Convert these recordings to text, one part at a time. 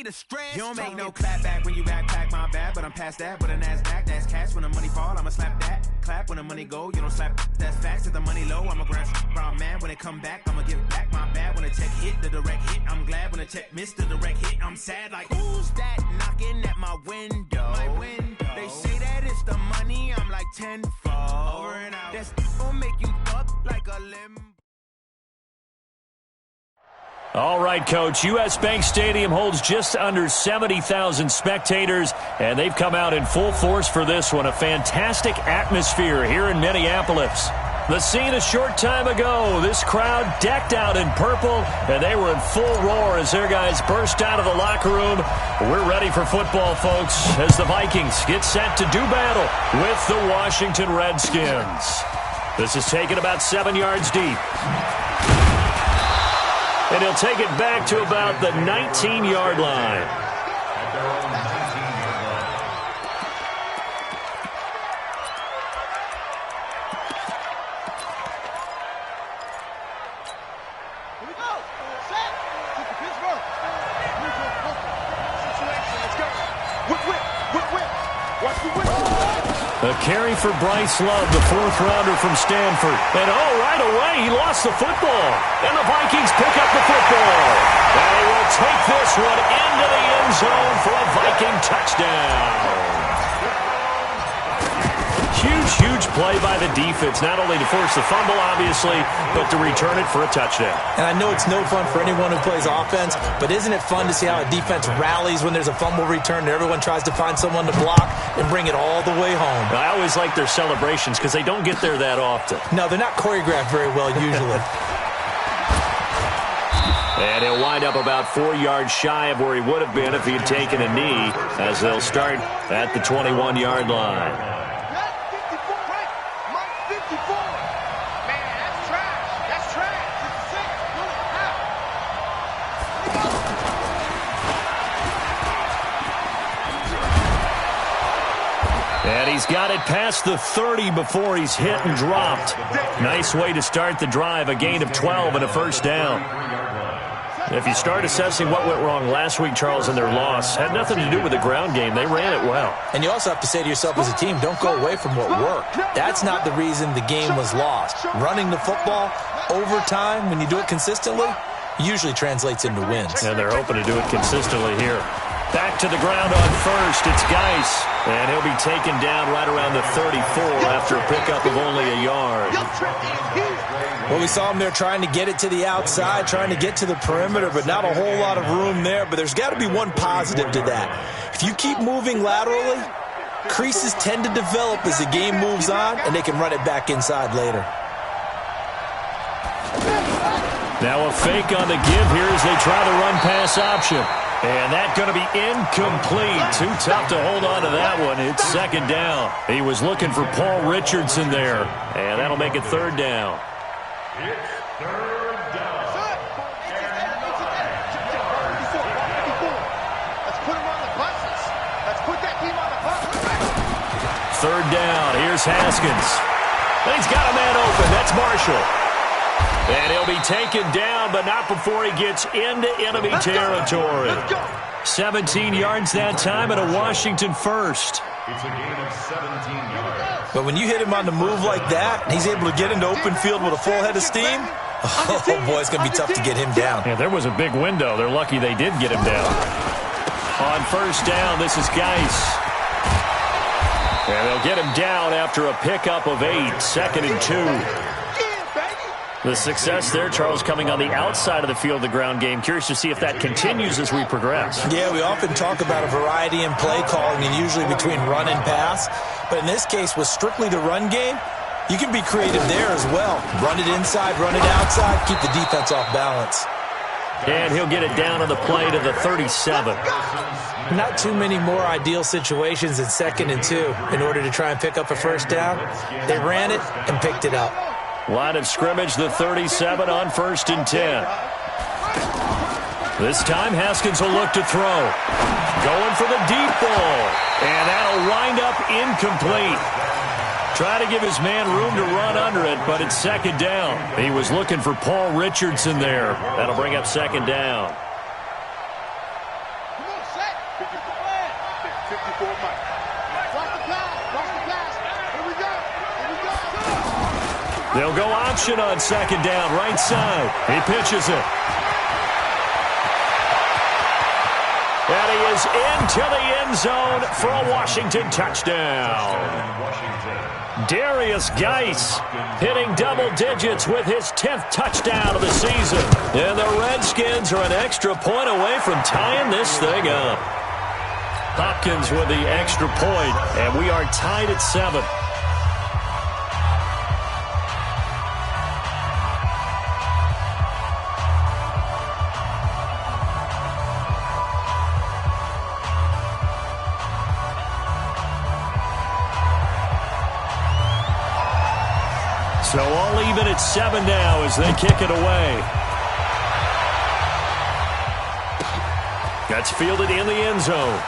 way to stress. You don't make no clap back when you backpack, my bad, but I'm past that. With a NASDAQ, that's cash. When the money fall, I'ma slap that. Clap when the money go, you don't slap. That's facts. If the money low, I'ma grab brown man. When it come back, I'ma give back my bad. When the check hit, the direct hit, I'm glad. When the check missed, the direct hit, I'm sad. Like, who's that knocking at my window? They say that it's the money, I'm like tenfold. Over and out. That's gonna make you up like a limb. All right, Coach. U.S. Bank Stadium holds just under 70,000 spectators, and they've come out in full force for this one. A fantastic atmosphere here in Minneapolis. The scene a short time ago, this crowd decked out in purple, and they were in full roar as their guys burst out of the locker room. We're ready for football, folks, as the Vikings get set to do battle with the Washington Redskins. This is taken about 7 yards deep. And he'll take it back to about the 19-yard line. Here we go. Set. Pittsburgh. Situation. Let's go. Whip. Watch the whip. A carry for Bryce Love, the fourth-rounder from Stanford. And, right away, he lost the football. And the Vikings pick up the football. They will take this one into the end zone for a Viking touchdown. Huge play by the defense, not only to force the fumble, obviously, but to return it for a touchdown. And I know it's no fun for anyone who plays offense, but isn't it fun to see how a defense rallies when there's a fumble return and everyone tries to find someone to block and bring it all the way home? I always like their celebrations because they don't get there that often. No, they're not choreographed very well usually. And he'll wind up about 4 yards shy of where he would have been if he had taken a knee, as they'll start at the 21-yard line. And he's got it past the 30 before he's hit and dropped. Nice way to start the drive, a gain of 12 and a first down. If you start assessing what went wrong last week, Charles, in their loss, had nothing to do with the ground game. They ran it well. And you also have to say to yourself as a team, don't go away from what worked. That's not the reason the game was lost. Running the football over time, when you do it consistently, usually translates into wins. And they're hoping to do it consistently here. Back to the ground on first. It's Geis. And he'll be taken down right around the 34 after a pickup of only a yard. Well, we saw him there trying to get it to the outside, trying to get to the perimeter, but not a whole lot of room there. But there's got to be one positive to that. If you keep moving laterally, creases tend to develop as the game moves on, and they can run it back inside later. Now a fake on the give here as they try the run-pass option. And that's going to be incomplete. Too tough to hold on to that one. It's second down. He was looking for Paul Richardson there. And that'll make it third down. It's third down. Let's put him on the buses. Let's put that team on the bus. Third down. Here's Haskins. And he's got a man open. That's Marshall. And he'll be taken down, but not before he gets into enemy territory. 17 yards that time and a Washington first. It's a gain of 17 yards. But when you hit him on the move like that, he's able to get into open field with a full head of steam. Oh, boy, it's going to be tough to get him down. Yeah, there was a big window. They're lucky they did get him down. On first down, this is Geis. And they'll get him down after a pickup of 8, second and 2. The success there, Charles, coming on the outside of the field, the ground game. Curious to see if that continues as we progress. Yeah, we often talk about a variety in play calling and usually between run and pass. But in this case, with strictly the run game, you can be creative there as well. Run it inside, run it outside, keep the defense off balance. And he'll get it down on the play to the 37. Not too many more ideal situations in second and 2 in order to try and pick up a first down. They ran it and picked it up. Line of scrimmage, the 37 on first and 10. This time, Haskins will look to throw. Going for the deep ball. And that'll wind up incomplete. Try to give his man room to run under it, but it's second down. He was looking for Paul Richardson there. That'll bring up second down. They'll go option on second down, right side. He pitches it. And he is into the end zone for a Washington touchdown. Darius Geis hitting double digits with his 10th touchdown of the season. And the Redskins are an extra point away from tying this thing up. Hopkins with the extra point, and we are tied at 7. So all even at 7 now as they kick it away. That's fielded in the end zone.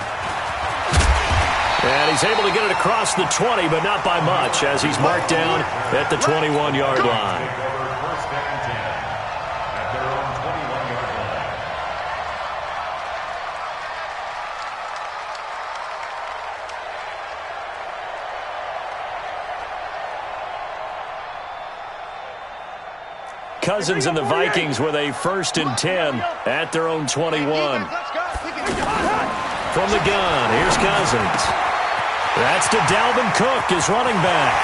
And he's able to get it across the 20, but not by much as he's marked down at the 21-yard line. First and 10 at their own 21-yard line. Cousins and the Vikings with a 1st and 10 at their own 21. From the gun, here's Cousins. That's to Dalvin Cook, his running back.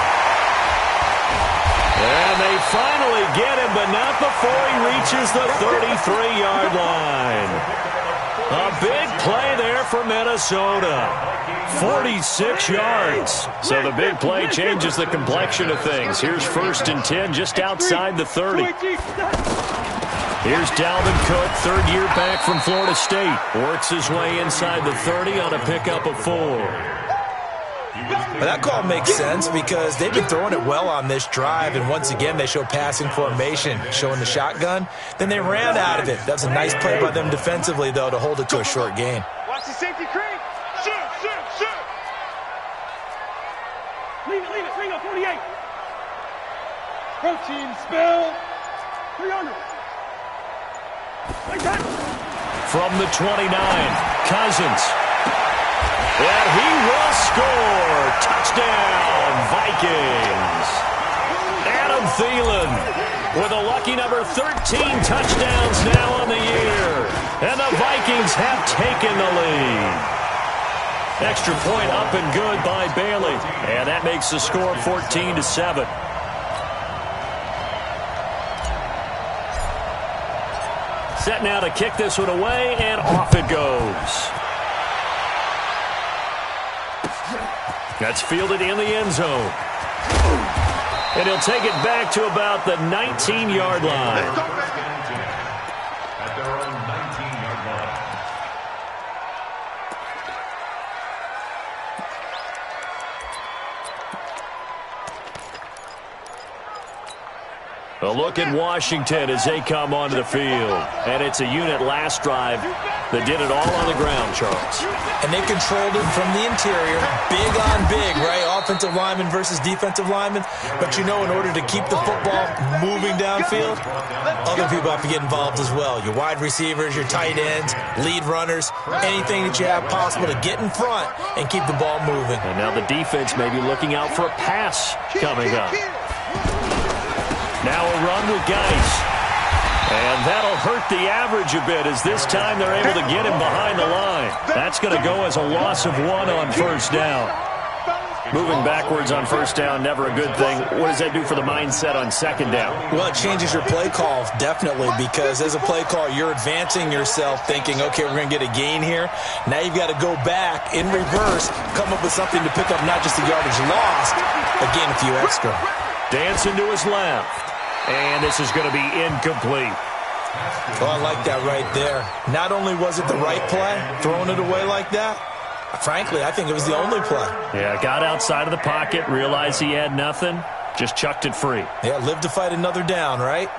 And they finally get him, but not before he reaches the 33-yard line. A big play there for Minnesota. 46 yards. So the big play changes the complexion of things. Here's 1st and 10 just outside the 30. Here's Dalvin Cook, 3rd year back from Florida State. Works his way inside the 30 on a pickup of 4. Well, that call makes sense because they've been throwing it well on this drive, and once again they show passing formation, showing the shotgun. Then they ran out of it. That was a nice play by them defensively, though, to hold it to a short gain. Watch the safety creep. Shoot, shoot, shoot. Leave it, bring up 48. Protein spill. 300. Like that. From the 29, Cousins. And he will score. Touchdown, Vikings. Adam Thielen with a lucky number 13 touchdowns now on the year. And the Vikings have taken the lead. Extra point up and good by Bailey. And that makes the score 14-7. Set now to kick this one away, and off it goes. That's fielded in the end zone. And he'll take it back to about the 19-yard line. At their own 19-yard line. A look at Washington as they come onto the field. And it's a unit last drive that did it all on the ground, Charles. And they controlled it from the interior, big on big, right? Offensive lineman versus defensive lineman. But you know, in order to keep the football moving downfield, other people have to get involved as well. Your wide receivers, your tight ends, lead runners, anything that you have possible to get in front and keep the ball moving. And now the defense may be looking out for a pass coming up. Now a run with Geis. And that'll hurt the average a bit as this time they're able to get him behind the line. That's going to go as a loss of 1 on 1st down. Moving backwards on 1st down, never a good thing. What does that do for the mindset on 2nd down? Well, it changes your play call, definitely, because as a play call, you're advancing yourself thinking, okay, we're going to get a gain here. Now you've got to go back in reverse, come up with something to pick up not just the yardage lost, but gain a few extra. Dancing to his left. And this is going to be incomplete. Oh, I like that right there. Not only was it the right play, throwing it away like that, frankly, I think it was the only play. Yeah, got outside of the pocket, realized he had nothing, just chucked it free. Yeah, live to fight another down, right?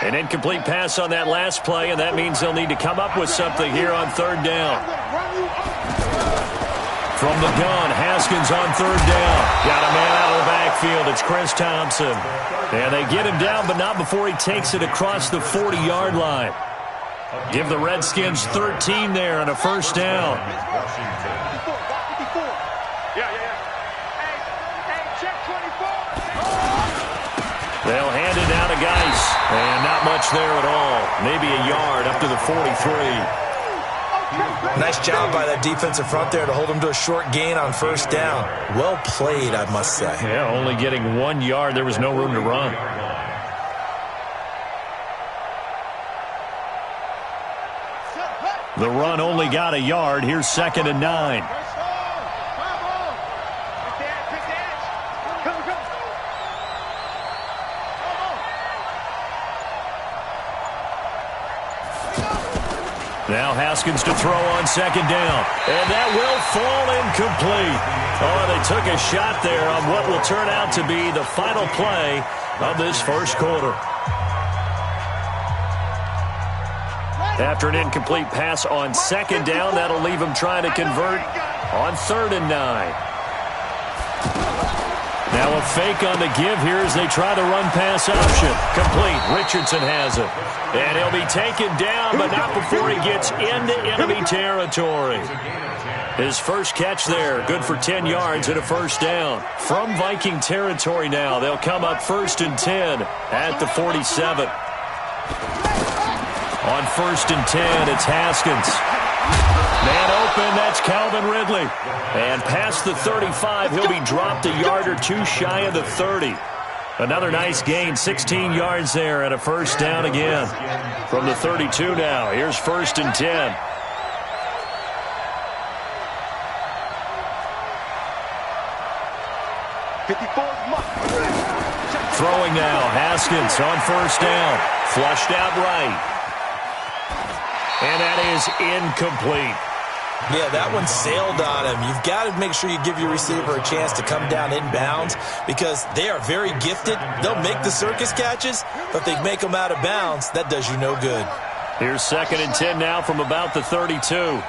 An incomplete pass on that last play, and that means they'll need to come up with something here on 3rd down. From the gun, Haskins on 3rd down. Got a man out of the backfield. It's Chris Thompson. And they get him down, but not before he takes it across the 40-yard line. Give the Redskins 13 there and a first down. They'll hand it down to Geis. And not much there at all. Maybe a yard up to the 43. Nice job by that defensive front there to hold him to a short gain on first down. Well played, I must say. Yeah, only getting 1 yard. There was no room to run. The run only got a yard. Here's 2nd and 9. Now Haskins to throw on 2nd down. And that will fall incomplete. Oh, they took a shot there on what will turn out to be the final play of this first quarter. After an incomplete pass on 2nd down, that'll leave him trying to convert on 3rd and 9. Now a fake on the give here as they try the run-pass option. Complete. Richardson has it. And he'll be taken down, but not before he gets into enemy territory. His first catch there, good for 10 yards and a first down. From Viking territory now, they'll come up 1st and 10 at the 47. On 1st and 10, it's Haskins. Man open, that's Calvin Ridley. And past the 35, he'll be dropped a yard or two shy of the 30. Another nice gain, 16 yards there and a first down again. From the 32 now, here's 1st and 10. Throwing now, Haskins on 1st down. Flushed out right. And that is incomplete. Yeah, that one sailed on him. You've got to make sure you give your receiver a chance to come down inbounds because they are very gifted. They'll make the circus catches, but if they make them out of bounds, that does you no good. Here's 2nd and 10 now from about the 32.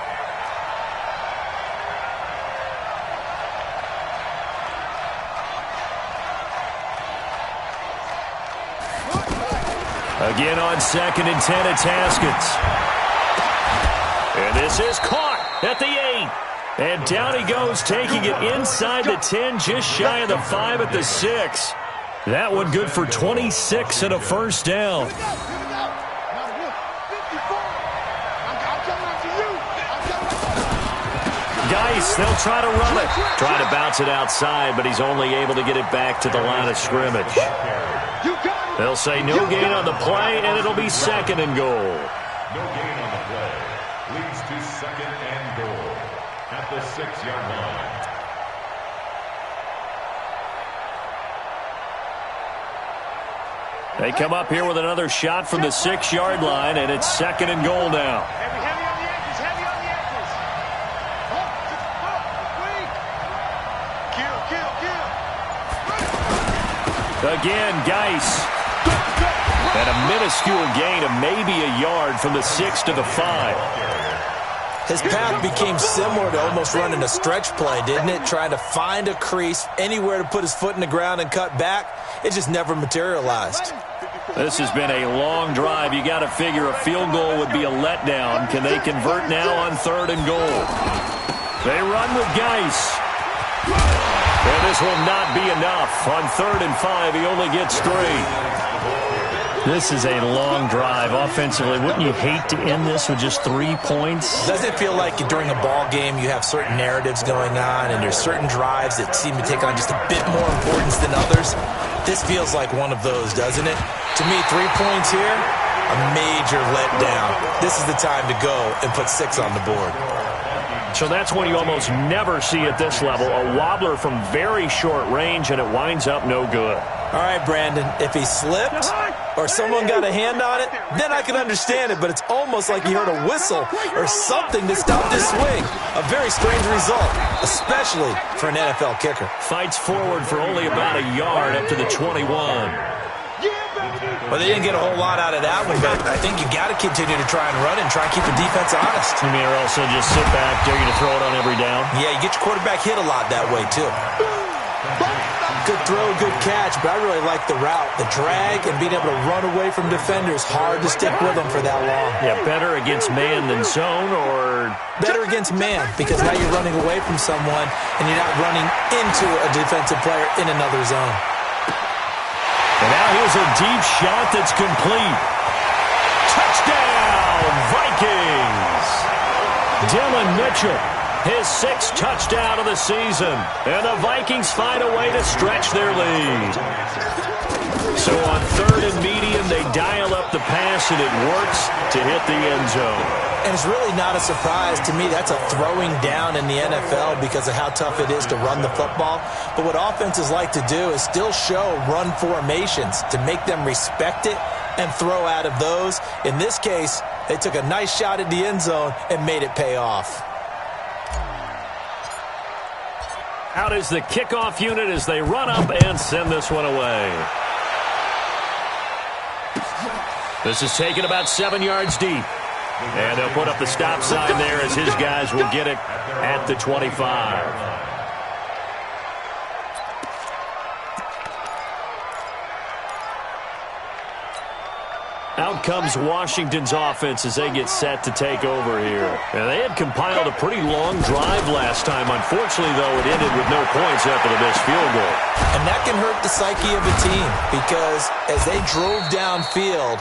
Again on 2nd and 10, it's Haskins. And this is caught at the 8. And down he goes, taking it inside the 10, just shy of the 5 at the 6. That one good for 26 and a first down. Geis, they'll try to run it. Try to bounce it outside, but he's only able to get it back to the line of scrimmage. They'll say no gain on the play, and it'll be 2nd and goal. No gain on the play. Leads to 2nd and goal at the 6-yard line. They come up here with another shot from the 6-yard line, and it's 2nd and goal now. Heavy on the edges, heavy on the edges. Kill. Again, Geis. And a minuscule gain of maybe a yard from the 6 to the 5. His path became similar to almost running a stretch play, didn't it? Trying to find a crease, anywhere to put his foot in the ground and cut back. It just never materialized. This has been a long drive. You got to figure a field goal would be a letdown. Can they convert now on 3rd and goal? They run with Geis. And this will not be enough. On 3rd and 5, he only gets 3. This is a long drive offensively. Wouldn't you hate to end this with just 3 points? Doesn't it feel like during a ball game you have certain narratives going on and there's certain drives that seem to take on just a bit more importance than others? This feels like one of those, doesn't it? To me, 3 points here, a major letdown. This is the time to go and put 6 on the board. So that's one you almost never see at this level. A wobbler from very short range, and it winds up no good. All right, Brandon, if he slipped or someone got a hand on it, then I can understand it, but it's almost like he heard a whistle or something to stop this swing. A very strange result, especially for an NFL kicker. Fights forward for only about a yard up to the 21. Well, they didn't get a whole lot out of that one, but I think you got to continue to try and run and try and keep the defense honest. You mean, or also just sit back, dare you to throw it on every down? Yeah, you get your quarterback hit a lot that way, too. good throw, good catch, but I really like the route. The drag and being able to run away from defenders, hard to stick with them for that long. Yeah, better against man than zone, or? Better against man, because now you're running away from someone and you're not running into a defensive player in another zone. And now here's a deep shot that's complete. Touchdown, Vikings! Dylan Mitchell, his 6th touchdown of the season. And the Vikings find a way to stretch their lead. So on 3rd and medium, they dial up the pass, and it works to hit the end zone. And it's really not a surprise to me. That's a throwing down in the NFL because of how tough it is to run the football. But what offenses like to do is still show run formations to make them respect it and throw out of those. In this case, they took a nice shot at the end zone and made it pay off. Out is the kickoff unit as they run up and send this one away. This is taken about 7 yards deep. And they'll put up the stop sign there as his guys will get it at the 25. Out comes Washington's offense as they get set to take over here. And they had compiled a pretty long drive last time. Unfortunately, though, it ended with no points after the missed field goal. And that can hurt the psyche of a team because as they drove downfield,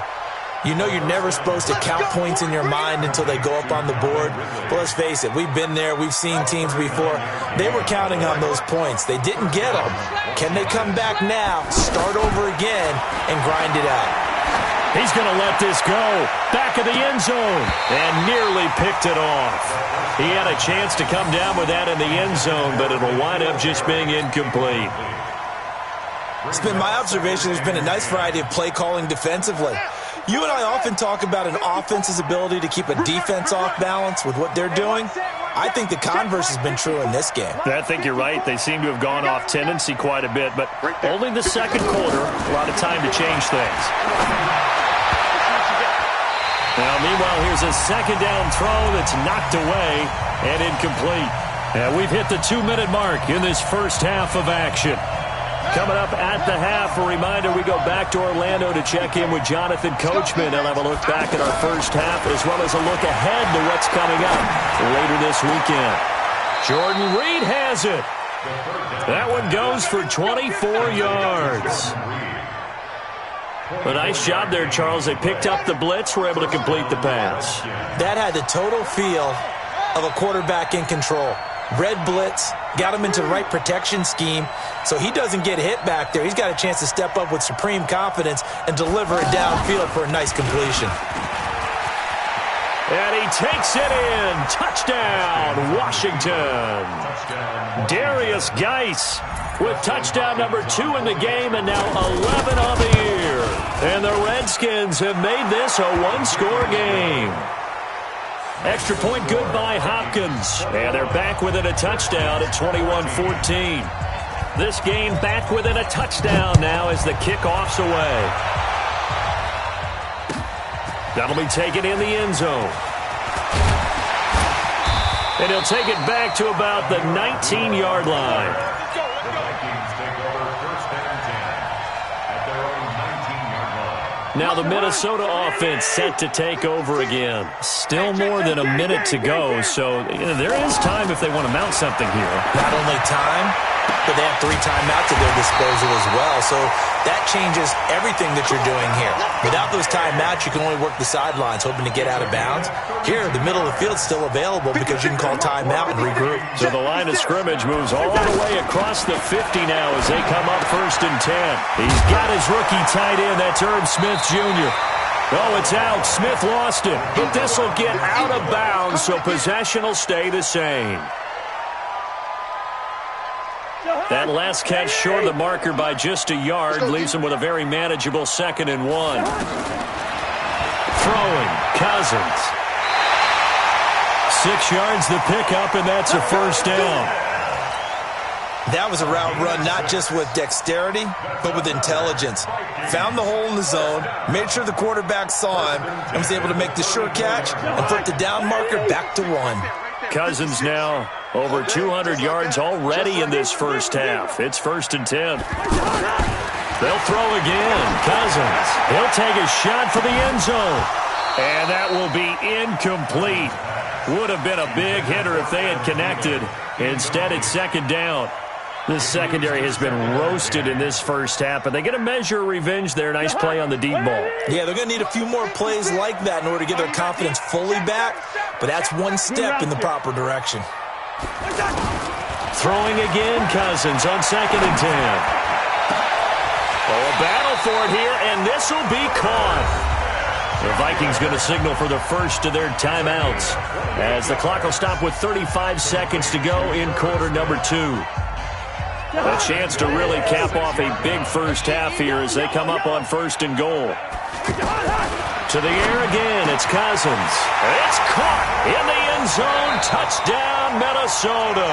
you know you're never supposed to count points in your mind until they go up on the board. But let's face it, we've been there. We've seen teams before. They were counting on those points. They didn't get them. Can they come back now, start over again, and grind it out? He's going to let this go. Back of the end zone. And nearly picked it off. He had a chance to come down with that in the end zone, but it'll wind up just being incomplete. It's been my observation there's been a nice variety of play calling defensively. You and I often talk about an offense's ability to keep a defense off balance with what they're doing. I think the converse has been true in this game. I think you're right. They seem to have gone off tendency quite a bit, but only the second quarter, a lot of time to change things. Now, meanwhile, here's a second down throw that's knocked away and incomplete. And we've hit the 2-minute mark in this first half of action. Coming up at the half, a reminder, we go back to Orlando to check in with Jonathan Coachman. He'll have a look back at our first half as well as a look ahead to what's coming up later this weekend. Jordan Reed has it. That one goes for 24 yards. A nice job there, Charles. They picked up the blitz, were able to complete the pass. That had the total feel of a quarterback in control. Red blitz, got him into the right protection scheme, so he doesn't get hit back there. He's got a chance to step up with supreme confidence and deliver it downfield for a nice completion. And he takes it in. Touchdown, Washington. Darius Geis with touchdown number 2 in the game and now 11 on the year. And the Redskins have made this a one-score game. Extra point good by Hopkins. And they're back within a touchdown at 21-14. This game back within a touchdown now as the kickoff's away. That'll be taken in the end zone. And he'll take it back to about the 19-yard line. Now the Minnesota offense set to take over again. Still more than a minute to go, so there is time if they want to mount something here. Not only time, but they have 3 timeouts at their disposal as well, so that changes everything that you're doing here. Without those timeouts, you can only work the sidelines, hoping to get out of bounds. Here, the middle of the field's still available because you can call timeout and regroup. So the line of scrimmage moves all the way across the 50 now as they come up 1st and 10. He's got his rookie tight end. That's Herb Smith Jr. Oh, it's out. Smith lost it. But this will get out of bounds, so possession will stay the same. That last catch short of the marker by just a yard leaves him with a very manageable 2nd and 1. Throwing, Cousins. 6 yards the pickup, and that's a 1st down. That was a route run not just with dexterity, but with intelligence. Found the hole in the zone, made sure the quarterback saw him, and was able to make the sure catch and put the down marker back to 1. Cousins now over 200 yards already in this first half. It's 1st and 10. They'll throw again. Cousins. He'll take a shot for the end zone. And that will be incomplete. Would have been a big hitter if they had connected. Instead, it's 2nd down. This secondary has been roasted in this first half, but they get a measure of revenge there. Nice play on the deep ball. Yeah, they're going to need a few more plays like that in order to get their confidence fully back, but that's one step in the proper direction. Throwing again, Cousins on 2nd and 10. Oh, a battle for it here, and this will be caught. The Vikings going to signal for the first of their timeouts as the clock will stop with 35 seconds to go in quarter number 2. A chance to really cap off a big first half here as they come up on 1st and goal. To the air again, it's Cousins. It's caught in the end zone. Touchdown, Minnesota.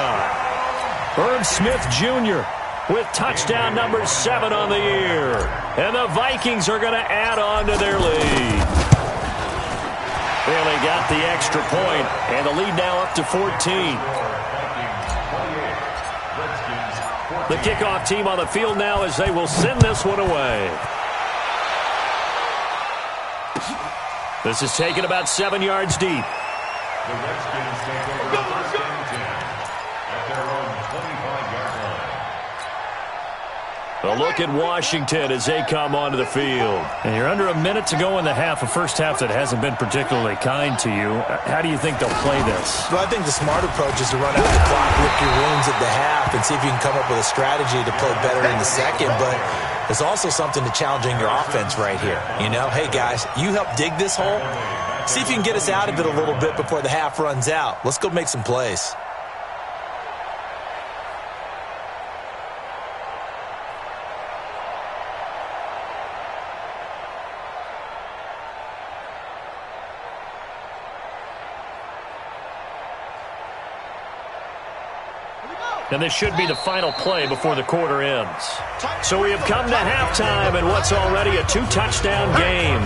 Herb Smith Jr. with touchdown number 7 on the year. And the Vikings are going to add on to their lead. Well, they got the extra point, and the lead now up to 14. The kickoff team on the field now as they will send this one away. This is taken about 7 yards deep. The Redskins take over 1st and 10 at their own 25-yard line. A look at Washington as they come onto the field. And you're under a minute to go in the half, a first half that hasn't been particularly kind to you. How do you think they'll play this? Well, I think the smart approach is to run out the clock, rip your wounds at the half, and see if you can come up with a strategy to play better in the second. But there's also something to challenging your offense right here. You know, hey, guys, you help dig this hole. See if you can get us out of it a little bit before the half runs out. Let's go make some plays. And this should be the final play before the quarter ends. So we have come to halftime in what's already a 2-touchdown game.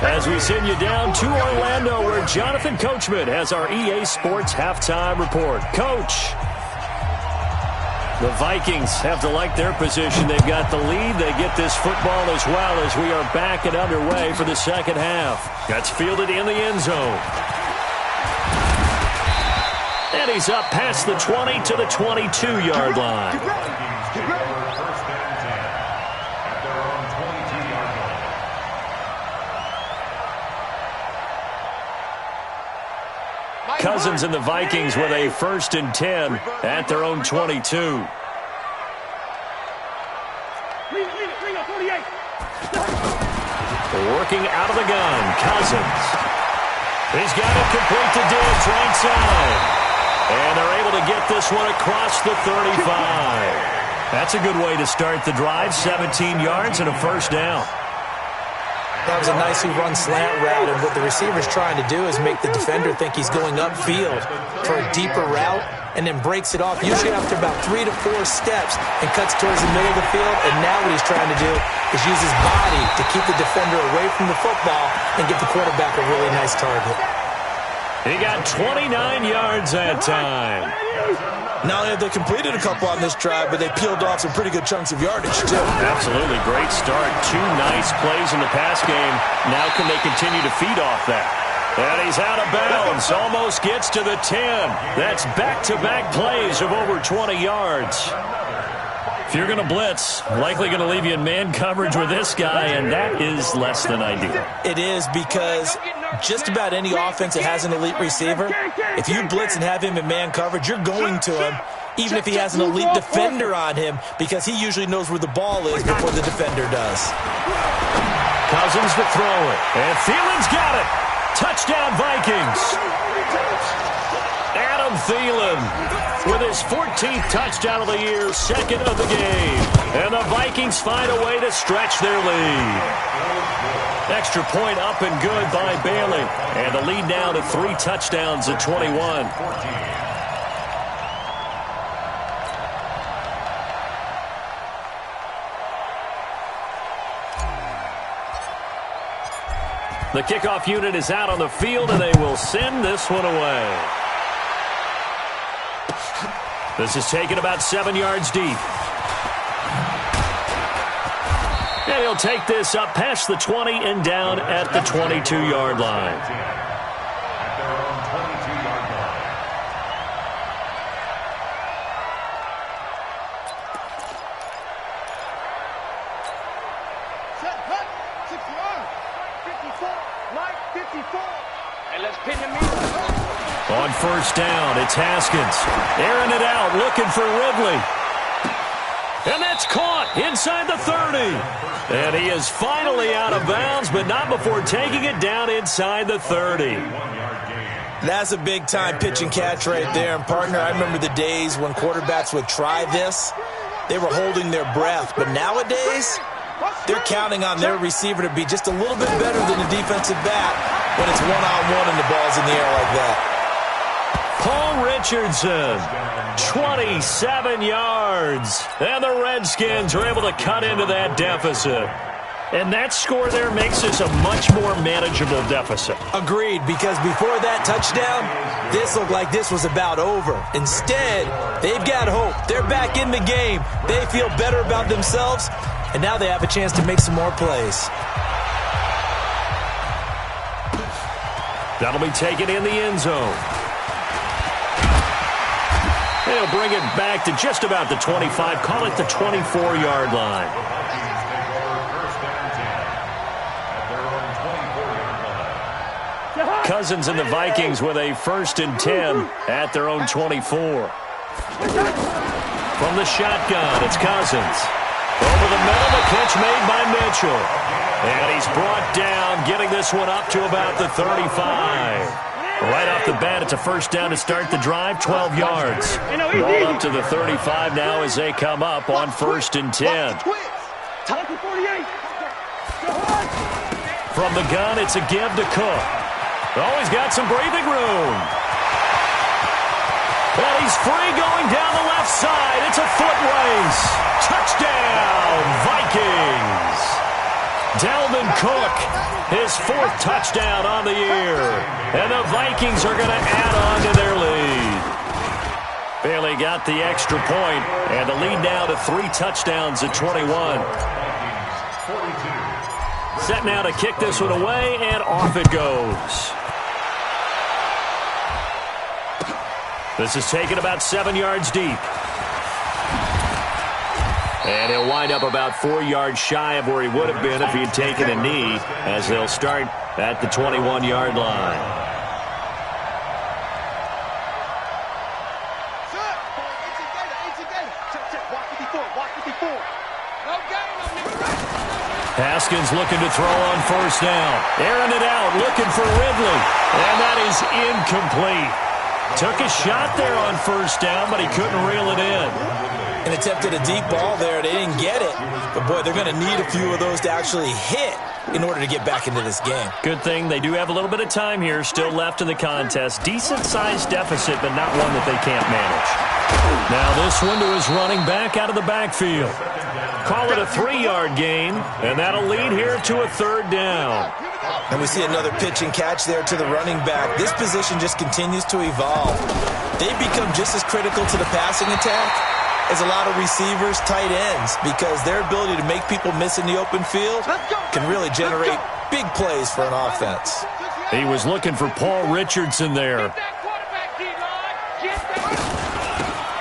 As we send you down to Orlando, where Jonathan Coachman has our EA Sports halftime report. Coach, the Vikings have to like their position. They've got the lead. They get this football as well as we are back and underway for the second half. That's fielded in the end zone. And he's up past the 20 to the 22-yard line. Cousins and the Vikings with a 1st and 10 at their own 22. Working out of the gun, Cousins. He's got it complete to Diggs right side. And they're able to get this one across the 35. That's a good way to start the drive. 17 yards and a 1st down. That was a nicely run slant route, and what the receiver's trying to do is make the defender think he's going upfield for a deeper route and then breaks it off, usually after about 3 to 4 steps, and cuts towards the middle of the field. And now what he's trying to do is use his body to keep the defender away from the football and give the quarterback a really nice target. He got 29 yards that time. Not only have they completed a couple on this drive, but they peeled off some pretty good chunks of yardage, too. Absolutely. Great start. 2 nice plays in the pass game. Now can they continue to feed off that? And he's out of bounds. Almost gets to the 10. That's back-to-back plays of over 20 yards. If you're going to blitz, likely going to leave you in man coverage with this guy, and that is less than ideal. It is, because just about any offense that has an elite receiver, if you blitz and have him in man coverage, you're going to him, even if he has an elite defender on him, because he usually knows where the ball is before the defender does. Cousins to throw it, and Thielen's got it. Touchdown, Vikings. Adam Thielen with his 14th touchdown of the year, 2nd of the game. And the Vikings find a way to stretch their lead. Extra point up and good by Bailey. And the lead now to 3 touchdowns at 21. The kickoff unit is out on the field, and they will send this one away. This is taken about 7 yards deep. And he'll take this up past the 20 and down at the 22-yard line. At their own 22-yard line. Set, cut, 6 yards. 54, Mike, 54. And let's pin him in. On first down, it's Haskins. Airing it out, looking for Ridley. And that's caught inside the 30. And he is finally out of bounds, but not before taking it down inside the 30. That's a big-time pitch and catch right there. And, partner, I remember the days when quarterbacks would try this. They were holding their breath. But nowadays, they're counting on their receiver to be just a little bit better than the defensive back when it's one-on-one and the ball's in the air like that. Paul Richardson, 27 yards. And the Redskins are able to cut into that deficit. And that score there makes this a much more manageable deficit. Agreed, because before that touchdown, this looked like this was about over. Instead, they've got hope. They're back in the game. They feel better about themselves, and now they have a chance to make some more plays. That'll be taken in the end zone. They'll bring it back to just about the 25, call it the 24-yard line. Cousins and the Vikings with a 1st and 10 at their own 24. From the shotgun, it's Cousins. Over the middle, the catch made by Mitchell. And he's brought down, getting this one up to about the 35. Right off the bat, it's a first down to start the drive, 12 yards. Ball up to the 35 now as they come up on 1st and 10. From the gun, it's a give to Cook. Oh, he's got some breathing room. And he's free going down the left side. It's a foot race. Touchdown, Vikings. Dalvin Cook, his 4th touchdown on the year. And the Vikings are going to add on to their lead. Bailey got the extra point, and the lead now to 3 touchdowns at 21. Set now to kick this one away, and off it goes. This is taken about 7 yards deep. And he'll wind up about 4 yards shy of where he would have been if he had taken a knee, as they'll start at the 21-yard line. Haskins looking to throw on first down. Airing it out, looking for Ridley. And that is incomplete. Took a shot there on first down, but he couldn't reel it in. And attempted a deep ball there. They didn't get it. But, boy, they're going to need a few of those to actually hit in order to get back into this game. Good thing they do have a little bit of time here still left in the contest. Decent-sized deficit, but not one that they can't manage. Now this one to his running back out of the backfield. Call it a 3-yard gain, and that'll lead here to a 3rd down. And we see another pitch and catch there to the running back. This position just continues to evolve. They've become just as critical to the passing attack as a lot of receivers, tight ends, because their ability to make people miss in the open field can really generate big plays for an offense. He was looking for Paul Richardson there.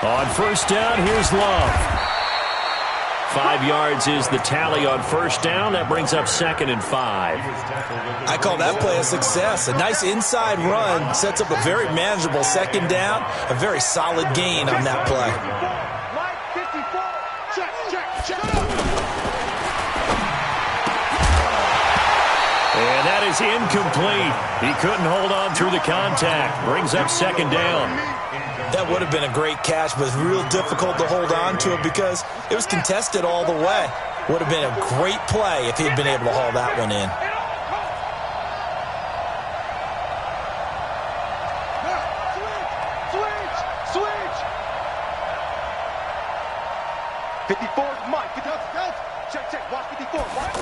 On first down, here's Love. 5 yards is the tally on first down. That brings up 2nd and 5. I call that play a success. A nice inside run sets up a very manageable 2nd down. A very solid gain on that play. And that is incomplete. He couldn't hold on through the contact. Brings up 2nd down. That would have been a great catch, but real difficult to hold on to it because it was contested all the way. Would have been a great play if he'd been able to haul that one in. Switch! 54, Mike, check, watch 54, watch.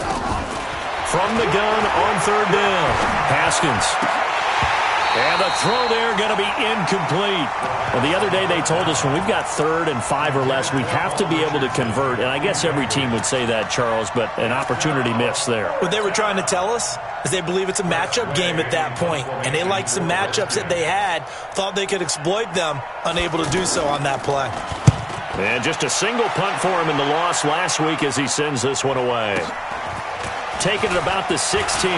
From the gun on 3rd down, Haskins. And the throw there going to be incomplete. Well, the other day they told us when we've got 3rd and 5 or less, we have to be able to convert. And I guess every team would say that, Charles, but an opportunity missed there. What they were trying to tell us is they believe it's a matchup game at that point. And they liked some matchups that they had, thought they could exploit them, unable to do so on that play. And just a single punt for him in the loss last week as he sends this one away. Taking it about the 16.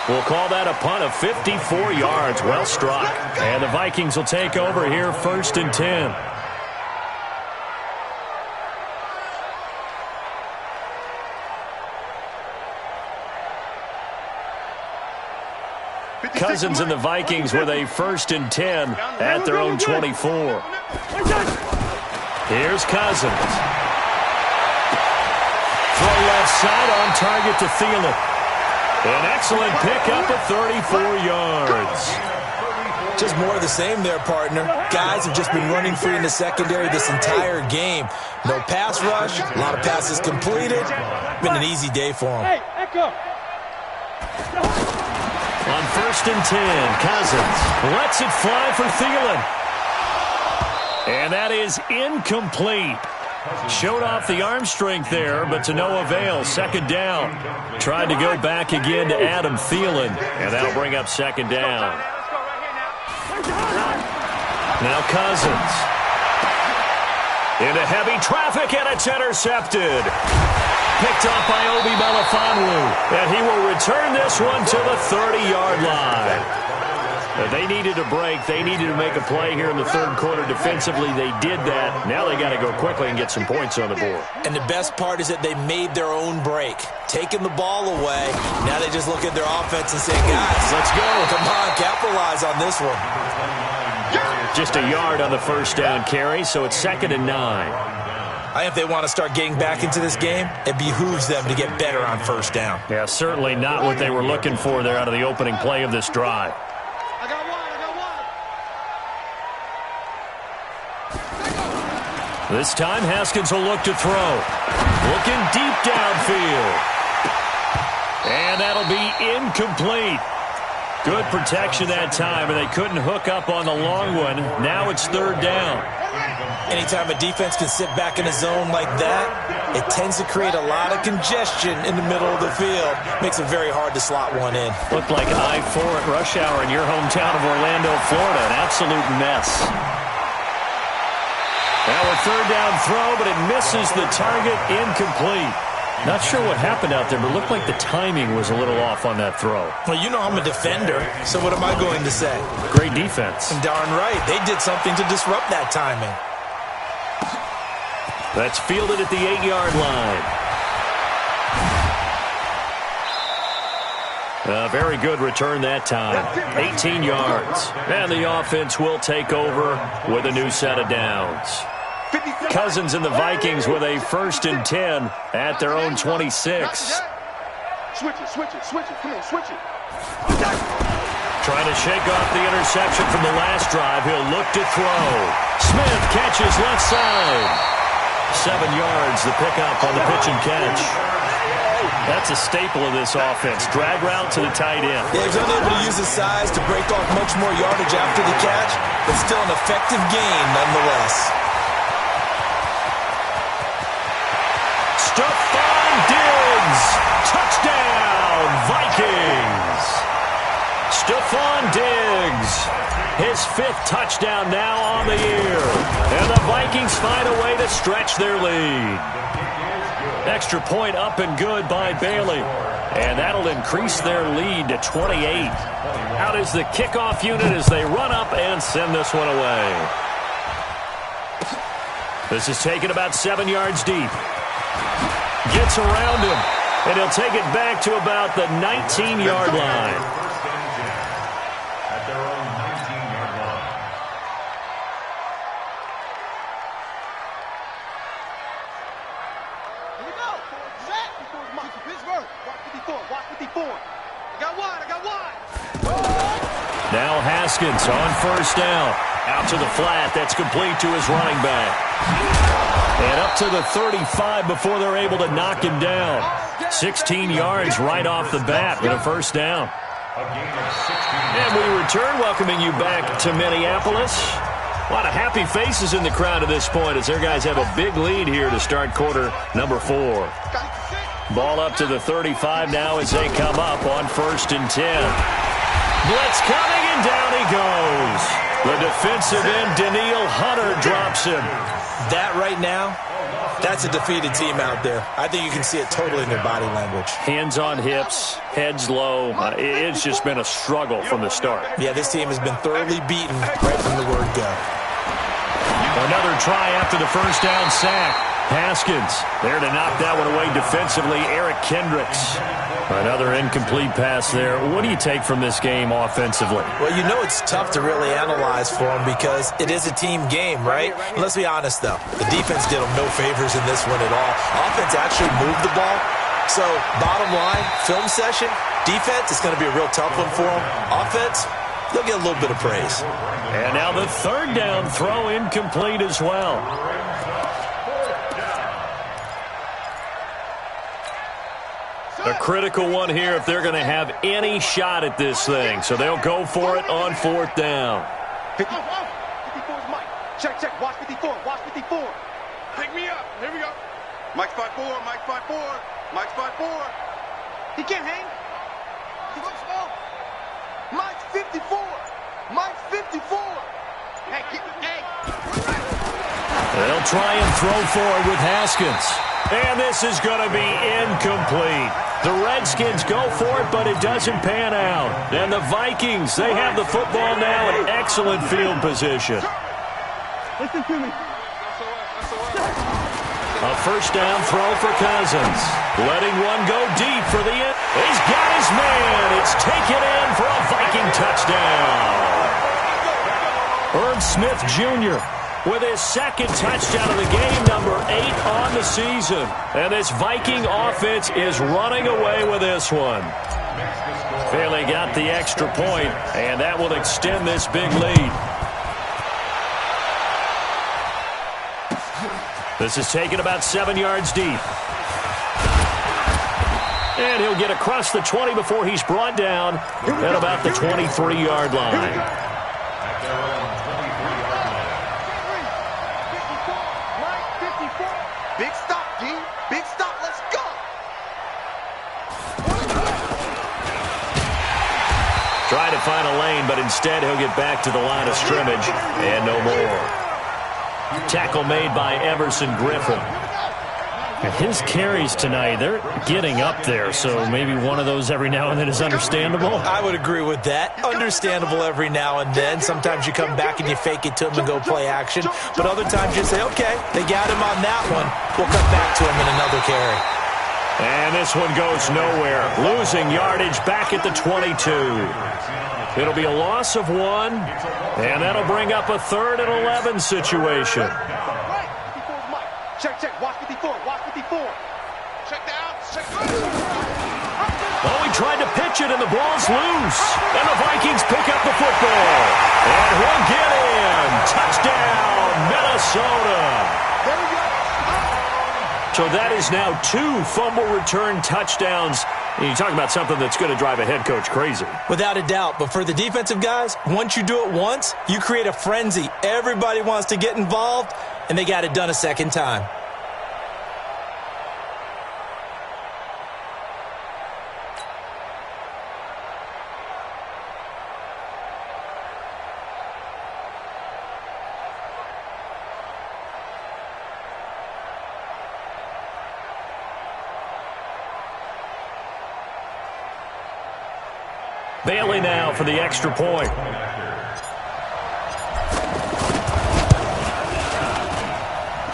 We'll call that a punt of 54 yards. Well struck. And the Vikings will take over here 1st and 10. Cousins and the Vikings with a 1st and 10 at their own 24. Here's Cousins. Throw left side on target to Thielen. An excellent pickup of 34 yards. Just more of the same there, partner. Guys have just been running free in the secondary this entire game. No pass rush, a lot of passes completed. Been an easy day for them. Hey, echo. On 1st and 10, Cousins lets it fly for Thielen. And that is incomplete. Showed off the arm strength there, but to no avail. 2nd down. Tried to go back again to Adam Thielen, and that'll bring up 2nd down. Now Cousins. Into heavy traffic, and it's intercepted. Picked off by Obi Melifonwu, and he will return this one to the 30-yard line. They needed a break. They needed to make a play here in the 3rd quarter defensively. They did that. Now they got to go quickly and get some points on the board. And the best part is that they made their own break. Taking the ball away. Now they just look at their offense and say, guys, let's go. Come on, capitalize on this one. Just a yard on the 1st down carry, so it's 2nd and 9. I think if they want to start getting back into this game, it behooves them to get better on 1st down. Yeah, certainly not what they were looking for there out of the opening play of this drive. This time, Haskins will look to throw. Looking deep downfield. And that'll be incomplete. Good protection that time, and they couldn't hook up on the long one. Now it's 3rd down. Anytime a defense can sit back in a zone like that, it tends to create a lot of congestion in the middle of the field. Makes it very hard to slot one in. Looked like I-4 at rush hour in your hometown of Orlando, Florida. An absolute mess. Now a 3rd down throw, but it misses the target, incomplete. Not sure what happened out there, but it looked like the timing was a little off on that throw. Well, you know I'm a defender, so what am I going to say? Great defense. And darn right, they did something to disrupt that timing. That's fielded at the 8-yard line. A very good return that time. 18 yards. And the offense will take over with a new set of downs. Cousins and the Vikings with a 1st and 10 at their own 26. Switch it. Come on, switch it. Trying to shake off the interception from the last drive. He'll look to throw. Smith catches left side. 7 yards, the pickup on the pitch and catch. That's a staple of this offense. Drag route to the tight end. Yeah, he's unable to use his size to break off much more yardage after the catch, but still an effective gain nonetheless. Stephon Diggs, touchdown, Vikings. Stephon Diggs, his 5th touchdown now on the year. And the Vikings find a way to stretch their lead. Extra point up and good by Bailey. And that'll increase their lead to 28. Out is the kickoff unit as they run up and send this one away. This is taken about 7 yards deep. Gets around him, and he'll take it back to about the 19-yard line. At their own 19-yard line. Here we go. Set. Pittsburgh. Watch 54. I got wide. Now Haskins on 1st down. Out to the flat. That's complete to his running back. And up to the 35 before they're able to knock him down. 16 yards right off the bat with a 1st down. A gain of 16. And we return, welcoming you back to Minneapolis. A lot of happy faces in the crowd at this point as their guys have a big lead here to start quarter number 4. Ball up to the 35 now as they come up on 1st and 10. Blitz coming, and down he goes. The defensive end, Daniil Hunter, drops him. That right now, that's a defeated team out there. I think you can see it totally in their body language. Hands on hips, heads low. It's just been a struggle from the start. Yeah, this team has been thoroughly beaten right from the word go. Another try after the first down sack. Haskins there to knock that one away defensively. Eric Kendricks. Another incomplete pass there. What do you take from this game offensively? Well, you know it's tough to really analyze for them because it is a team game, right? And let's be honest, though. The defense did them no favors in this one at all. Offense actually moved the ball. So, bottom line, film session, defense is going to be a real tough one for them. Offense, they'll get a little bit of praise. And now the third down throw incomplete as well. A critical one here if they're going to have any shot at this thing. So they'll go for it on 4th down. 54 is Mike. Check, check. Watch 54. Watch 54. Pick me up. Here we go. Mike's 5-4. Mike's 5-4. Mike's 5-4. He can't hang. He looks slow. Mike's 54. Mike's 54. Hey, hey. They'll try and throw forward with Haskins. And this is going to be incomplete. The Redskins go for it, but it doesn't pan out. And the Vikings, they have the football now in excellent field position. Listen to me. A first down throw for Cousins. Letting one go deep for the end. He's got his man. It's taken in for a Viking touchdown. Herb Smith Jr. with his second touchdown of the game, number 8 on the season. And this Viking offense is running away with this one. Bailey got the extra point, and that will extend this big lead. This is taken about 7 yards deep. And he'll get across the 20 before he's brought down at about the 23-yard line. Big stop, D. Big stop. Let's go. Try to find a lane, but instead he'll get back to the line of scrimmage and no more. Tackle made by Everson Griffin. His carries tonight, they're getting up there, so maybe one of those every now and then is understandable. I would agree with that. Understandable every now and then. Sometimes you come back and you fake it to him and go play action. But other times you say, okay, they got him on that one. We'll cut back to him in another carry. And this one goes nowhere. Losing yardage back at the 22. It'll be a loss of 1, and that'll bring up a 3rd and 11 situation. Check, check. Watch 54. Watch 54. Check down. Check. Oh, he tried to pitch it, and the ball's loose. And the Vikings pick up the football. And he'll get in. Touchdown, Minnesota. There we go. So that is now 2 fumble return touchdowns. And you talk about something that's going to drive a head coach crazy. Without a doubt. But for the defensive guys, once you do it once, you create a frenzy. Everybody wants to get involved, and they got it done a second time. Bailey now for the extra point.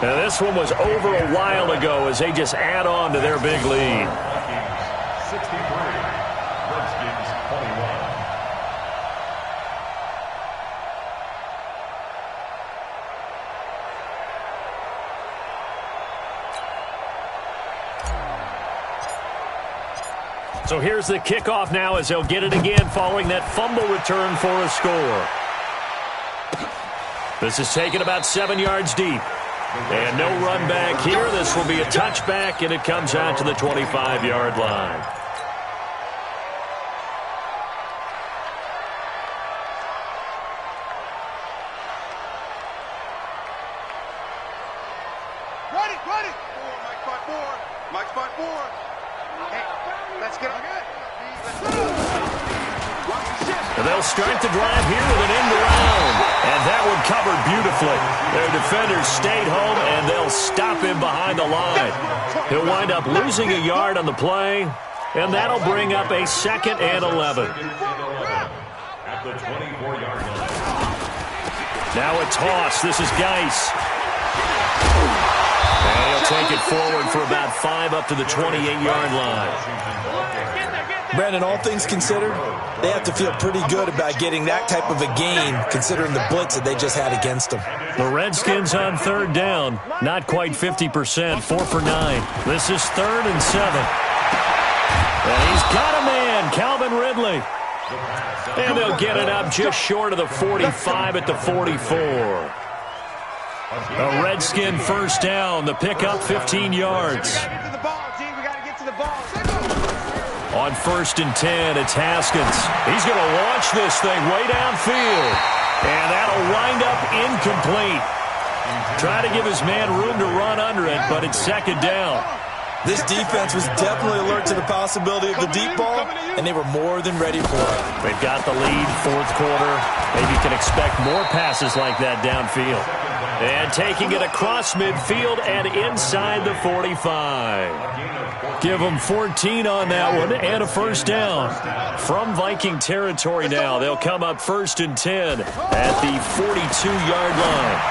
Now this one was over a while ago as they just add on to their big lead. 63, Redskins 21. So here's the kickoff now as they'll get it again following that fumble return for a score. This is taken about 7 yards deep. And no run back here. This will be a touchback, and it comes out to the 25-yard line. Run it. Mike spot 4. Mike spot 4. Hey, let's get on it. And they'll start the drive here with an end around. And that one covered beautifully. Their defenders stayed home, and they'll stop him behind the line. He'll wind up losing a yard on the play, and that'll bring up a 2nd and 11. At the 24-yard line. Now a toss. This is Geis. And he'll take it forward for about 5 up to the 28-yard line. Brandon, all things considered, they have to feel pretty good about getting that type of a gain, considering the blitz that they just had against them. The Redskins on 3rd down. Not quite 50%. 4 for 9. This is 3rd and 7. And he's got a man, Calvin Ridley. And they'll get it up just short of the 45 at the 44. A Redskin 1st down. The pickup 15 yards. On 1st and 10, it's Haskins. He's going to launch this thing way downfield. And that'll wind up incomplete. Try to give his man room to run under it, but it's 2nd down. This defense was definitely alert to the possibility of the deep ball, and they were more than ready for it. They've got the lead, 4th quarter. Maybe you can expect more passes like that downfield. And taking it across midfield and inside the 45. Give them 14 on that one and a 1st down. From Viking territory now, they'll come up 1st and 10 at the 42-yard line.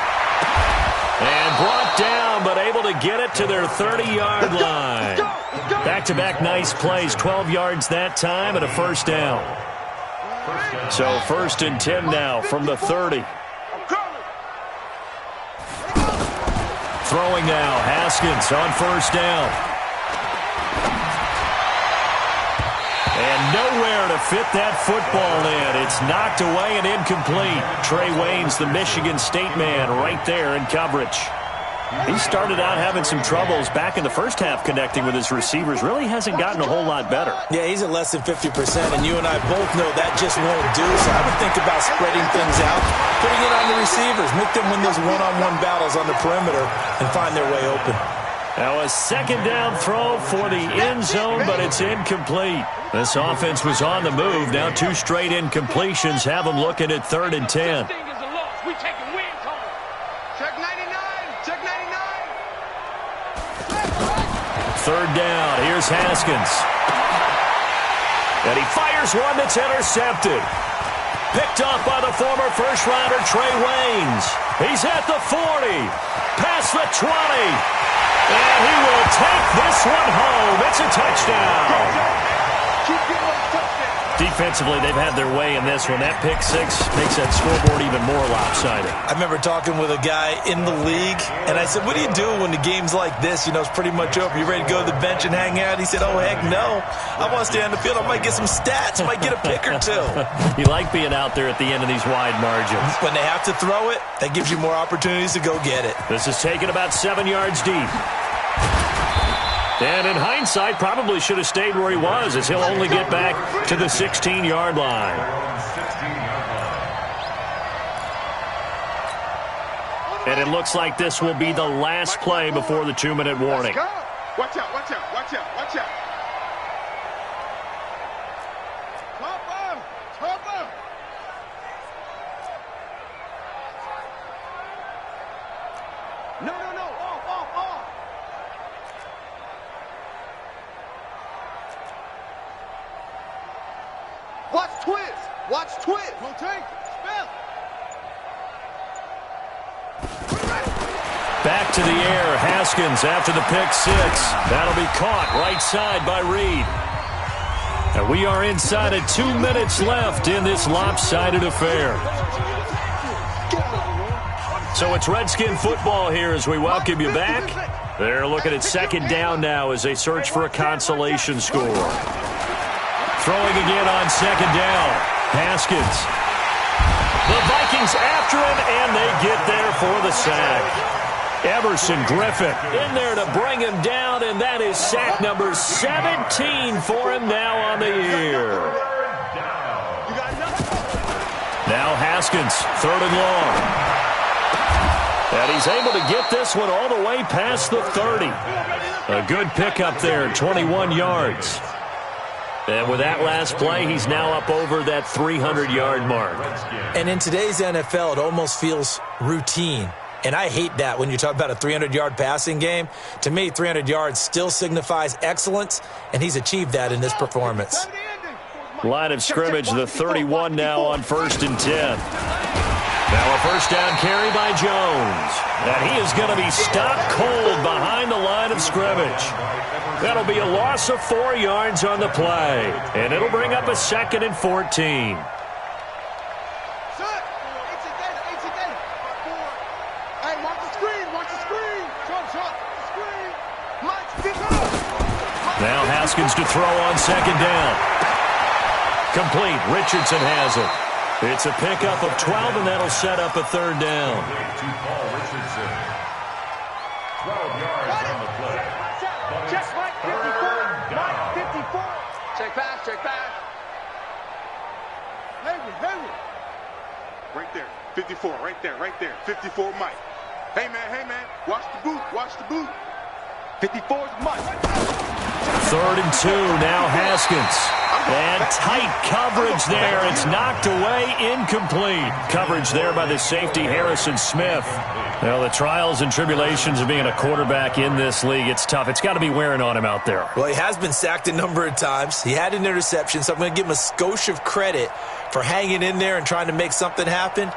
And brought down, but able to get it to their 30-yard line. Back-to-back nice plays, 12 yards that time and a 1st down. So 1st and 10 now from the 30. Throwing now, Haskins on 1st down. And nowhere to fit that football in. It's knocked away and incomplete. Trey Waynes, the Michigan State man, right there in coverage. He started out having some troubles back in the first half connecting with his receivers. Really hasn't gotten a whole lot better. Yeah, he's at less than 50%, and you and I both know that just won't do. So I would think about spreading things out, putting it on the receivers, make them win those one-on-one battles on the perimeter and find their way open. Now a 2nd down throw for the end zone, but it's incomplete. This offense was on the move. Now 2 straight incompletions have them looking at 3rd and 10. Check 99. 3rd down. Here's Haskins. And he fires one that's intercepted. Picked off by the former first-rounder Trey Waynes. He's at the 40. Past the 20. And he will take this one home. It's a touchdown. Defensively, they've had their way in this one. That pick 6 makes that scoreboard even more lopsided. I remember talking with a guy in the league, and I said, what do you do when the game's like this? You know, it's pretty much over. You ready to go to the bench and hang out? He said, oh, heck no. I want to stay on the field. I might get some stats. I might get a pick or 2. You like being out there at the end of these wide margins. When they have to throw it, that gives you more opportunities to go get it. This is taken about 7 yards deep. And in hindsight, probably should have stayed where he was, as he'll only get back to the 16-yard line. And it looks like this will be the last play before the 2-minute warning. Watch out. Top him. No. Off. Watch twist. Rotate. Spell. Back to the air. Haskins after the pick 6. That'll be caught right side by Reed. And we are inside of 2 minutes left in this lopsided affair. So it's Redskin football here as we welcome you back. They're looking at 2nd down now as they search for a consolation score. Throwing again on 2nd down. Haskins. The Vikings after him, and they get there for the sack. Emerson Griffin in there to bring him down, and that is sack number 17 for him now on the year. Now Haskins, 3rd and long. And he's able to get this one all the way past the 30. A good pickup there, 21 yards. And with that last play, he's now up over that 300-yard mark. And in today's NFL, it almost feels routine. And I hate that when you talk about a 300-yard passing game. To me, 300 yards still signifies excellence, and he's achieved that in this performance. Line of scrimmage, the 31 now on 1st and 10. Now a first down carry by Jones. And he is going to be stopped cold behind the line of scrimmage. That'll be a loss of 4 yards on the play. And it'll bring up a 2nd and 14. Now Haskins to throw on 2nd down. Complete. Richardson has it. It's a pickup of 12, and that'll set up a 3rd down. To Paul Richardson. 12 yards on the play. Check, Mike, 54. Mike, 54. Check pass, check pass. Henry. Right there. 54, right there. 54, Mike. Hey, man. Watch the boot. 54 is Mike. 3rd and 2, now Haskins. And tight coverage there. It's knocked away, incomplete. Coverage there by the safety, Harrison Smith. Well, the trials and tribulations of being a quarterback in this league, it's tough. It's got to be wearing on him out there. Well, he has been sacked a number of times. He had an interception, so I'm going to give him a skosh of credit for hanging in there and trying to make something happen,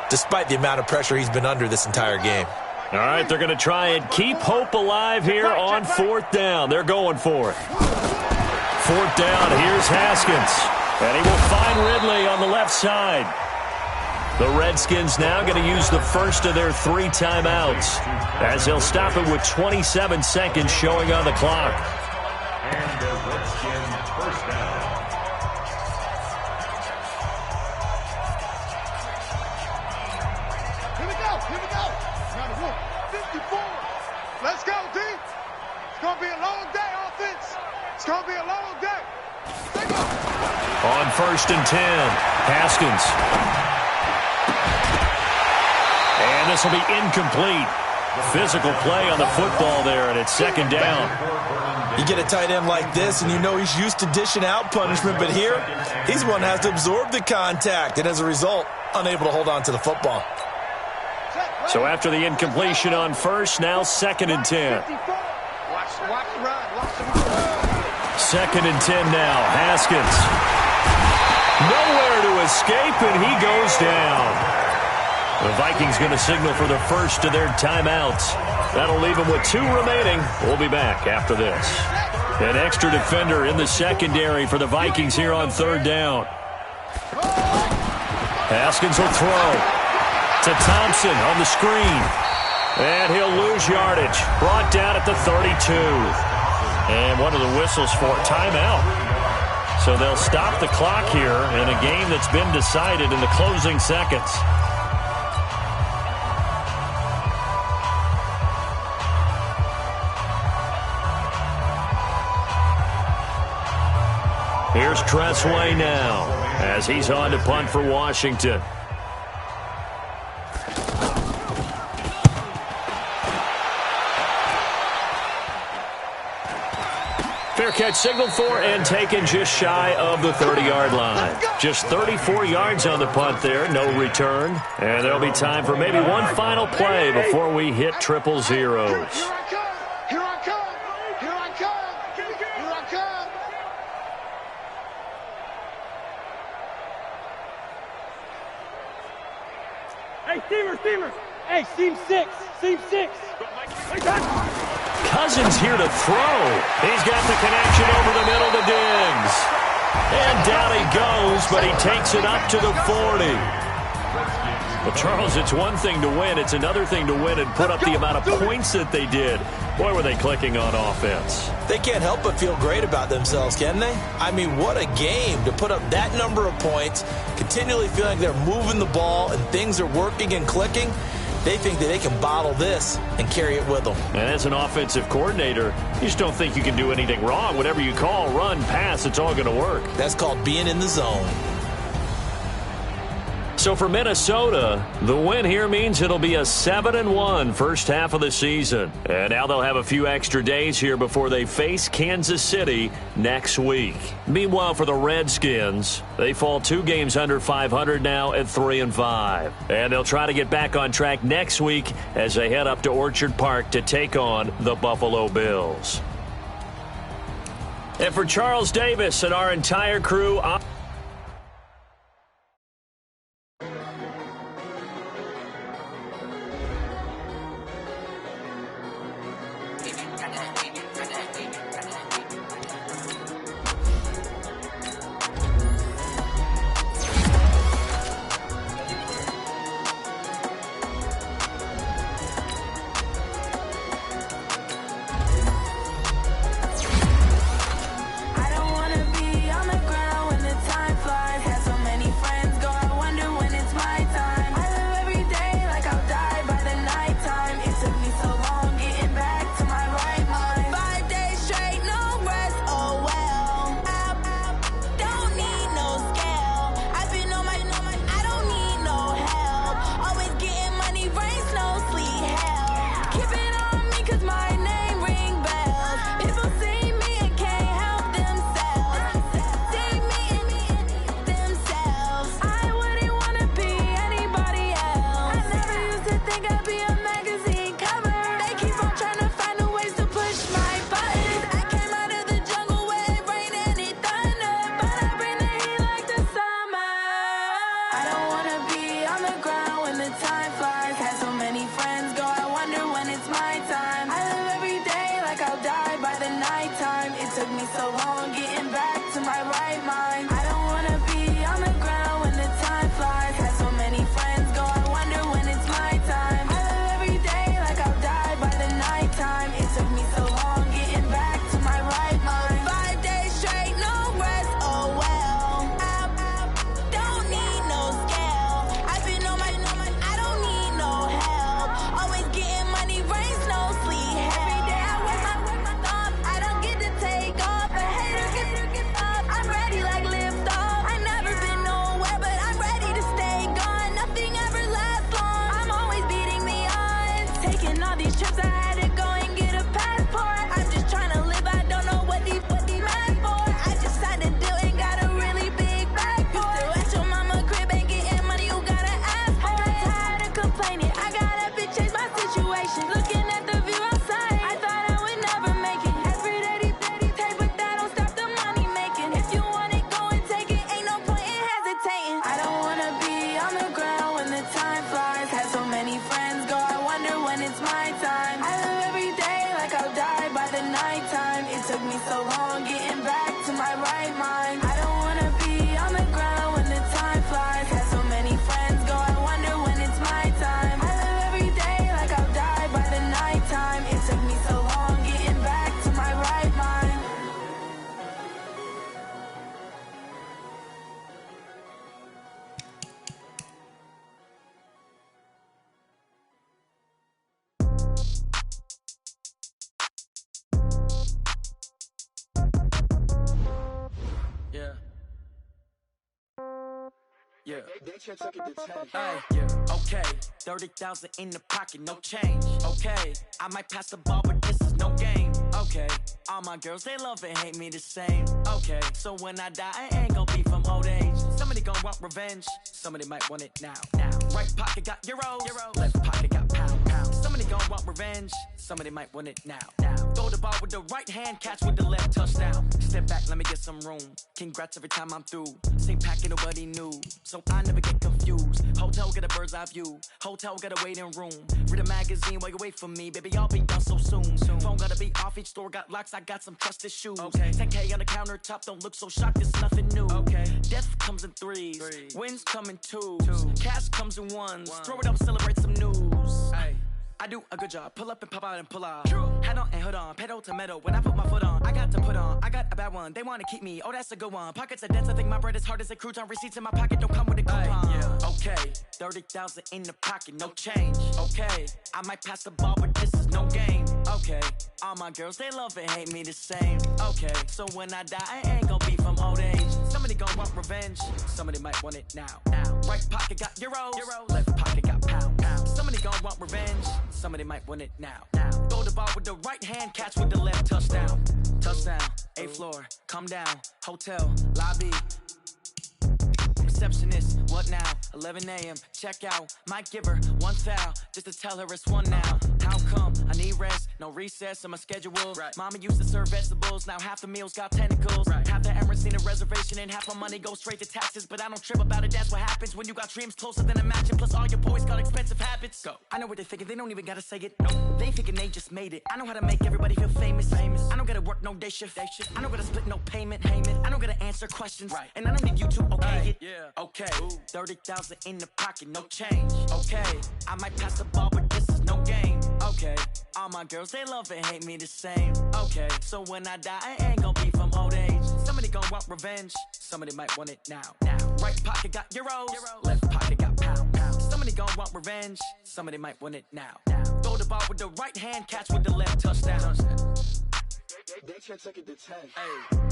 despite the amount of pressure he's been under this entire game. All right, they're going to try and keep hope alive here on 4th down. They're going for it. 4th down, here's Haskins. And he will find Ridley on the left side. The Redskins now going to use the first of their 3 timeouts, as they'll stop it with 27 seconds showing on the clock. And the Redskins first down. Here we go. 54. Let's go, D. It's going to be a long day, offense. It's going to be a long day. On 1st and 10, Haskins. And this will be incomplete. Physical play on the football there, and it's 2nd down. You get a tight end like this, and you know he's used to dishing out punishment, but here, he's one that has to absorb the contact, and as a result, unable to hold on to the football. So after the incompletion on 1st, now 2nd and 10. Watch the run. 2nd and 10 now. Haskins. Nowhere to escape, and he goes down. The Vikings going to signal for the first of their timeouts. That'll leave them with 2 remaining. We'll be back after this. An extra defender in the secondary for the Vikings here on 3rd down. Haskins will throw to Thompson on the screen. And he'll lose yardage. Brought down at the 32. And one of the whistles for timeout. So they'll stop the clock here in a game that's been decided in the closing seconds. Here's Tressway now as he's on to punt for Washington. Fair catch signaled for and taken just shy of the 30-yard line. Just 34 yards on the punt there, no return. And there'll be time for maybe one final play before we hit 000. Here I come. Hey, steamers. Hey, seam 6. Cousins here to throw. He's got the connection over the middle to Diggs. And down he goes, but he takes it up to the 40. Well, Charles, it's one thing to win. It's another thing to win and put up the amount of points that they did. Boy, were they clicking on offense. They can't help but feel great about themselves, can they? I mean, what a game to put up that number of points, continually feeling they're moving the ball and things are working and clicking. They think that they can bottle this and carry it with them. And as an offensive coordinator, you just don't think you can do anything wrong. Whatever you call, run, pass, it's all going to work. That's called being in the zone. So for Minnesota, the win here means it'll be a 7-1 first half of the season. And now they'll have a few extra days here before they face Kansas City next week. Meanwhile, for the Redskins, they fall 2 games under 500 now at 3-5. And they'll try to get back on track next week as they head up to Orchard Park to take on the Buffalo Bills. And for Charles Davis and our entire crew, Yeah. Okay. 30,000 in the pocket, no change. Okay. I might pass the ball, but this is no game. Okay. All my girls, they love and hate me the same. Okay. So when I die, I ain't gonna be from old age. Somebody gonna want revenge. Somebody might want it now. Right pocket got euros. Left pocket got pounds. Somebody gonna want revenge. Somebody might want it now. Throw the ball with the right hand, catch with the left, touchdown. Step back, let me get some room. Congrats every time I'm through. Same packet, nobody knew. So I never get confused. Hotel get a bird's eye view. Hotel get a waiting room. Read a magazine while you wait for me. Baby, I'll be done so soon. Phone gotta be off, each store got locks. I got some trusted shoes. Okay. 10K on the countertop, don't look so shocked, it's nothing new. Okay. Death comes in threes. Wins come in twos. Cash comes in ones. Throw it up, celebrate some news. Ay. I do a good job. Pull up and pop out and pull out. Head on and hood on. Pedal to metal. When I put my foot on, I got to put on. I got a bad one. They want to keep me. Oh, that's a good one. Pockets are dense. I think my bread is hard as a crouton. Receipts in my pocket don't come with a coupon. Okay. 30,000 in the pocket. No change. Okay. I might pass the ball, but this is no game. Okay. All my girls, they love and hate me the same. Okay. So when I die, I ain't gonna be from old age. Somebody gon' want revenge. Somebody might want it now. Right pocket got euros. Left pocket got pounds. Somebody gon' want revenge. Somebody might want it now. Throw the ball with the right hand, catch with the left. Touchdown. Touchdown. 8th floor. Come down. Hotel. Lobby. Receptionist, what now? 11 a.m. Check out. Might give her one foul just to tell her it's one now. How come? I need rest, no recess in my schedule. Right. Mama used to serve vegetables, now half the meals got tentacles. Right. Half the errands need a reservation and half my money goes straight to taxes. But I don't trip about it, that's what happens when you got dreams closer than a match. And plus all your boys got expensive habits. Go. I know what they're thinking, they don't even gotta say it. No, they thinking they just made it. I know how to make everybody feel famous. I don't gotta work no day shift. I don't gotta split no payment. I don't gotta answer questions. Right. And I don't need you to okay it. Yeah. Okay, 30,000 in the pocket, no change. Okay, I might pass the ball, but this is no game. Okay, all my girls, they love and hate me the same. Okay, so when I die, I ain't gon' be from old age. Somebody gon' want revenge, somebody might want it now. Right pocket got euros, left pocket got pounds. Somebody gon' want revenge, somebody might want it now. Throw the ball with the right hand, catch with the left. Touchdown. They can't take it to 10. Hey.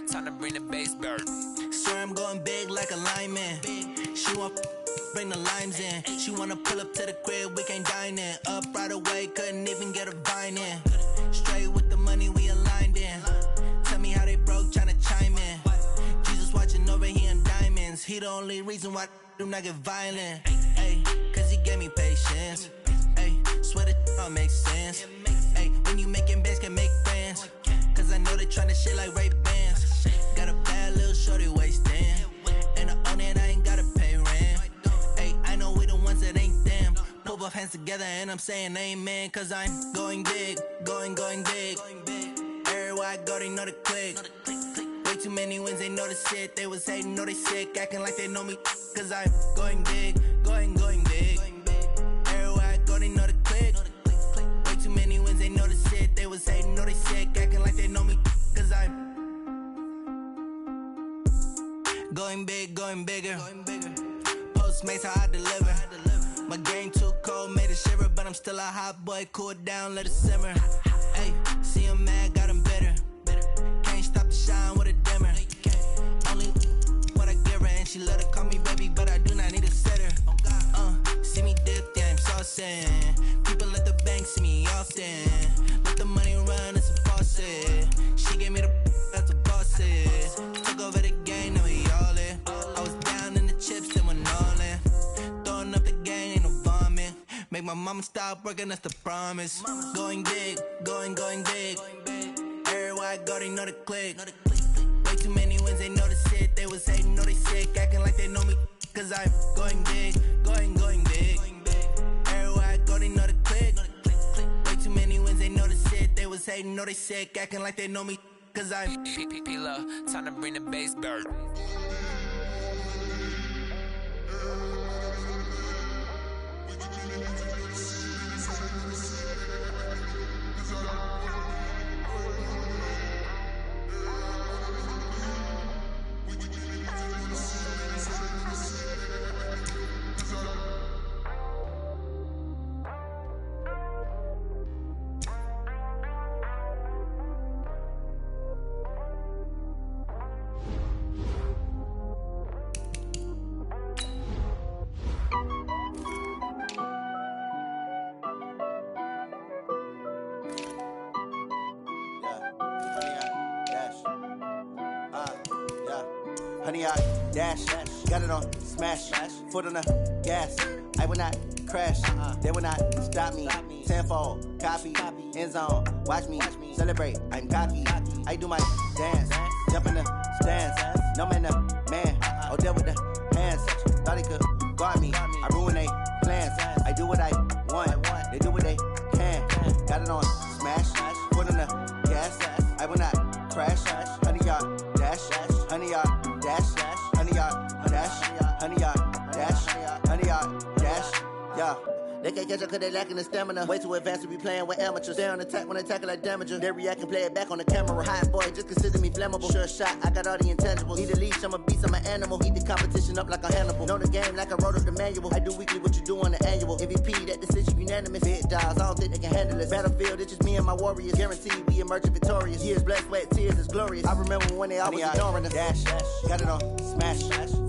Time to bring the bass bird. Swear I'm going big like a lineman. She want bring the limes in. She wanna pull up to the crib, we can't dine in. Up right away, couldn't even get a vine in. Straight with the money we aligned in. Tell me how they broke, tryna chime in. Jesus watching over here in diamonds. He the only reason why I do not get violent. Ay, cause he gave me patience. Ay, swear that all makes sense. Ay, when you making bands, can make friends. Cause I know they tryna shit like Ray Bans. Got a bad little shorty wasting. And I own it, I ain't gotta pay rent. Ay, I know we the ones that ain't them. Pull both hands together and I'm saying amen. Cause I'm going big, going big. Everywhere I go, they know the click. Way too many wins, they know the shit. They was hating, know they sick, acting like they know me. Cause I'm going big, going big. Everywhere I go, they know the click. Way too many wins, they know the shit. They was hating, know they sick, acting like they know me. Cause I'm going big, going bigger. Postmates how I deliver. My game too cold, made it shiver. But I'm still a hot boy, cool it down, let it simmer. Hey, see him mad, got him bitter. Can't stop the shine with a dimmer. Only what I give her, and she love to call me baby, but I do not need a sitter. See me dip, yeah, I'm saucing. People at the bank see me often. Let the money run, it's a faucet. She gave me the that's a boss is. Took over the game, now we all in. I was down in the chips, then went all in. Throwing up the gang, ain't no vomit. Make my mama stop working, that's the promise. Going big, going big. Everywhere I go, they know the click. Way too many wins, they know the shit. They was hating, know they sick, acting like they know me. Cause I'm going big, going big. Everywhere I go, they know the click. Way too many wins, they know the shit. They was hating, know they sick, acting like they know me. Cause I'm P-P-P-Love, time to bring the bass bird. Honey, I dash, got it on smash, foot on the gas. I will not crash, they will not stop me. Tenfold, copy, end zone, watch me celebrate. I'm cocky, I do my dance, jump in the stands. No man, the man, oh, deal with the hands. Thought he could guard me, I ruin they plans. I do what I want, they do what they can. Got it on smash. foot on the gas. I will not crash. 100 yard dash. 100 yard dash. 100 yard dash. 100 yard dash. 100 yard dash. Yeah. They can't catch up cause they lacking the stamina. Way too advanced to be playing with amateurs. Stay on attack when they tackle like damager. They react and play it back on the camera. Hot boy, just consider me flammable. Sure shot, I got all the intangibles. Need a leash, I'm a beast, I'm an animal. Heat the competition up like a Hannibal. Know the game like I wrote up the manual. I do weekly what you do on the annual. MVP, that decision unanimous. Big dogs, I don't think they can handle it. Battlefield, it's just me and my warriors. Guaranteed we emerging victorious. Years, blood, sweat, tears, it's glorious. I remember when they always ignoring us. Dash, got it on, smash,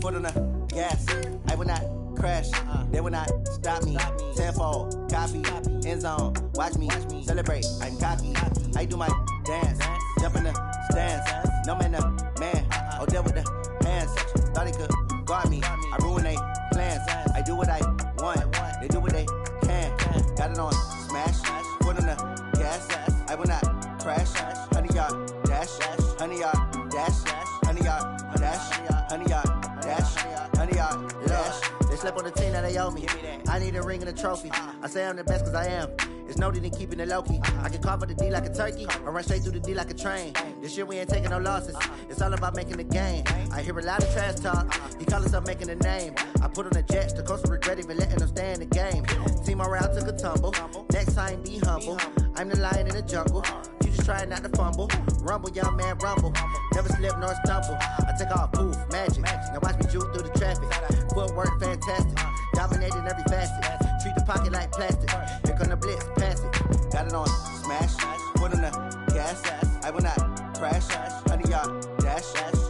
foot on the gas. I will not crash, they will not stop me. Tenfold, copy, end zone, watch me celebrate. I'm cocky, I do my dance, jump in the stands. No man, the man, oh deal with the hands. Thought he could guard me, I ruin they plans. I do what I want, they do what they can. Got it on smash, foot on the gas. I will not crash, 100 yard dash, 100 yard dash, 100 yard dash, 100 yard dash, 100 yard dash. They slept on the team that they owe me. I need a ring and a trophy. I say I'm the best cause I am. It's no need in keeping it low-key. I can carve up the D like a turkey or run straight through the D like a train. This year we ain't taking no losses. It's all about making the game. I hear a lot of trash talk. He call himself making a name. I put on the Jets. The coach will regret even letting them stay in the game. Team morale took a tumble. Next time be humble. I'm the lion in the jungle. You just trying not to fumble. Rumble, young man, rumble. Never slip nor stumble. I take off, poof, magic. Now watch me juke through the traffic. Footwork fantastic. Dominating every facet. Treat the pocket like plastic. Here come the blitz, pass it. Got it on smash. Foot on the gas. I will not crash. 100 yard dash.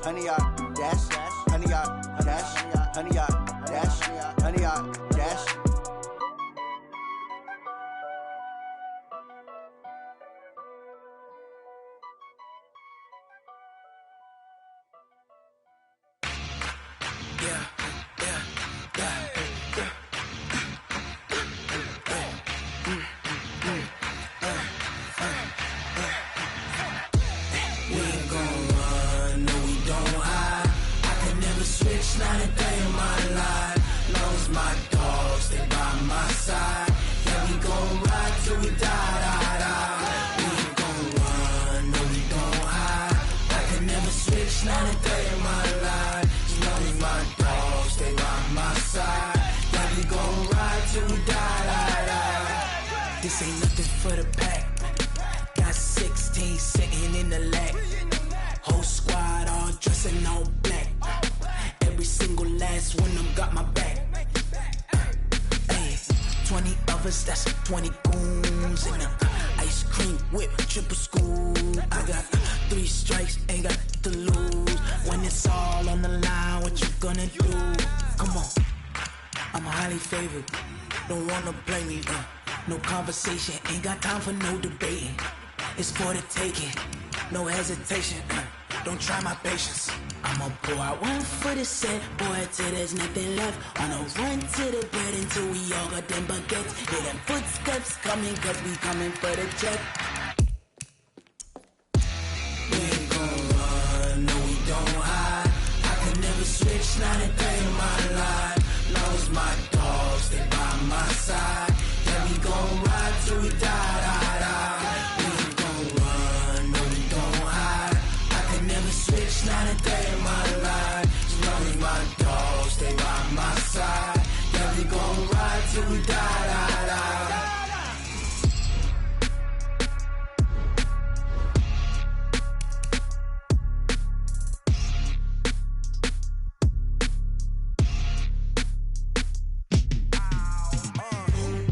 100 yard dash. 100 yard dash. 100 yard dash. 100 yard dash. Not a day in my life. Long as my dogs, they by my side. Yeah, we gon' ride till we die. We ain't gon' run, no, we gon' hide. I can never switch, not a day in my life. As long as my dogs, they by my side. Yeah, we gon' ride till we die. This ain't nothing for the pack. Got 16 sitting in the lag. Whole squad all dressing all black. Every single last one of them got my back. 20 of us, that's 20 goons. And ice cream whip, triple scoop. I got 3 strikes, ain't got to lose. When it's all on the line, what you gonna do? Come on, I'm highly favored. Don't wanna blame me, no conversation, ain't got time for no debating. It's for the taking, no hesitation. Don't try my patience. I'ma pour out one for the set, boy, till there's nothing left. On a run to the bread until we all got them baguettes. Hear them footsteps coming, cause we coming for the check. We ain't gon' run, no, we don't hide. I can never switch, not a day in my life. Long as my dogs, they by my side. Yeah, we gon' ride till we die. Switch, not a day in my life. As long as my dogs stay by my side. Yeah, we gon' ride till we die.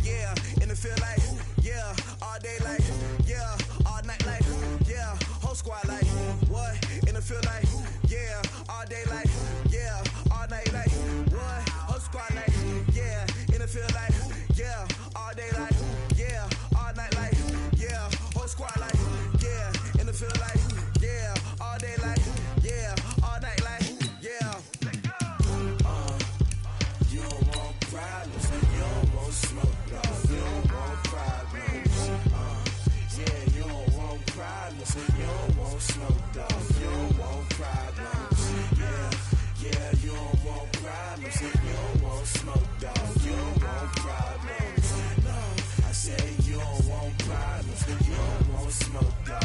Yeah, in the field like, yeah, all day like, yeah, all night like, yeah, whole squad like, what? Feel like, yeah, all day like, yeah, all night like, what? Whole squad like, yeah, in the field like, yeah, all day like, yeah, all night like, yeah, whole squad like, yeah, in the field like, yeah, all day like, yeah, all night like, yeah. You don't want problems, you don't want smoke, no, you don't want problems. Yeah, you don't want problems, you don't want smoke, dog. You don't want problems. Yeah, you don't want problems. You don't want smoke, dog. You don't want problems. No, I said you don't want problems. You don't want smoke, dog.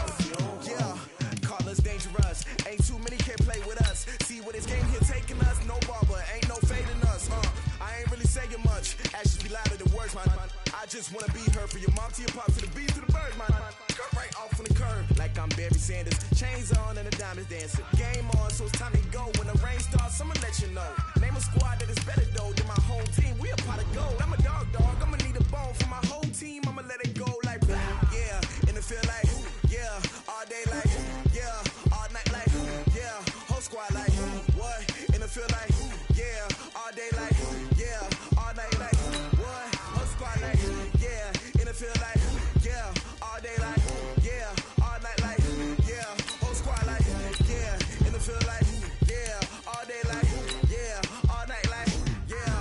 just wanna be her. For your mom to your pop to the beat to the bird, man. Cut right off on the curb, like I'm Barry Sanders. Chains on and the diamonds dancing. Game on, so it's time to go. When the rain starts, I'ma let you know. Name a squad that is better though than my whole team. We a pot of gold. I'm a dog. I'ma need a bone for my whole team. I'ma let it go like yeah. And it feel like yeah. All day like yeah. All night like yeah. Whole squad like what? And it feel like yeah. All day like yeah. All night like what? Whole squad like yeah. And it feel like yeah. All day like yeah. All night like yeah. Whole squad like yeah. And it feel like yeah. All day like yeah. All night like yeah.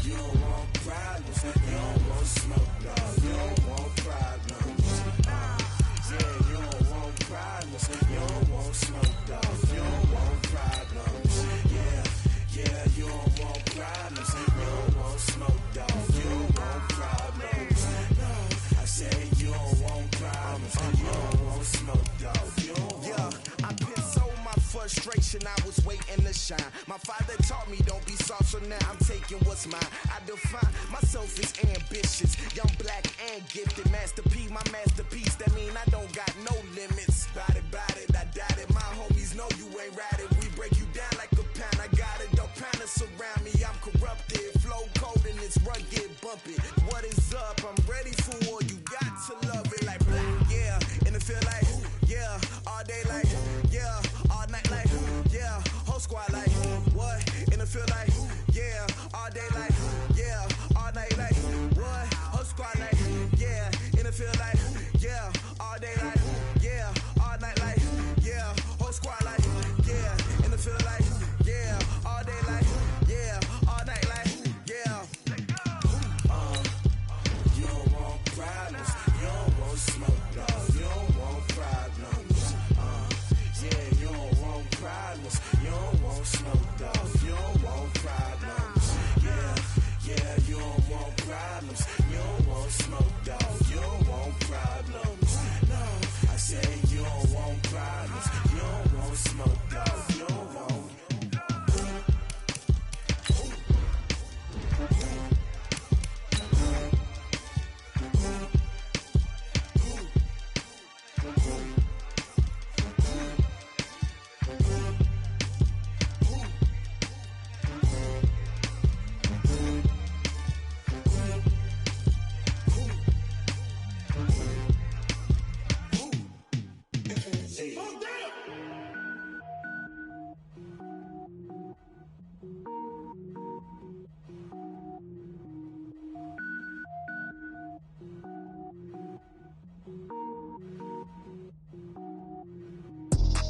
You don't want problems. You don't want smoke, dog. You don't want problems. Yeah, you don't want problems. You don't want smoke, dog. You don't want problems. Yeah, you don't want problems. You don't want smoke, dog. You don't want problems. No, I said you don't want problems. You don't want smoke, dog. You don't want. Yeah, I pissed so my frustration. I was waiting to shine. My father taught me don't be soft, so now I'm taking what's mine. I define myself as ambitious, young, black, and gifted. Master P, my masterpiece. That mean I don't got no limits. Bout it, I doubt it. My homies know you ain't ratted. We break you down like a pound. I got it, don't pound us around me. I'm corrupted, flow cold and it's rugged, bumpy. What is up? I'm ready for war. You got to love it like black, yeah. And it feel like yeah. All day like yeah. All night like yeah. Whole squad like what? And it feel like yeah. All day like yeah. All night like what? Whole squad like yeah. And it feel like yeah. All day like yeah. All night like yeah. Whole squad like yeah. And it feel like yeah. All day like yeah. All night like yeah. You don't want problems. You don't want smoke, dog. You don't want problems. Yeah, you don't want problems. You don't want smoke, dog. You don't want problems. Yeah, you don't want problems. You don't want smoke, dog. You don't want problems. No, I said you don't want problems. You don't want smoke, dog. You don't want.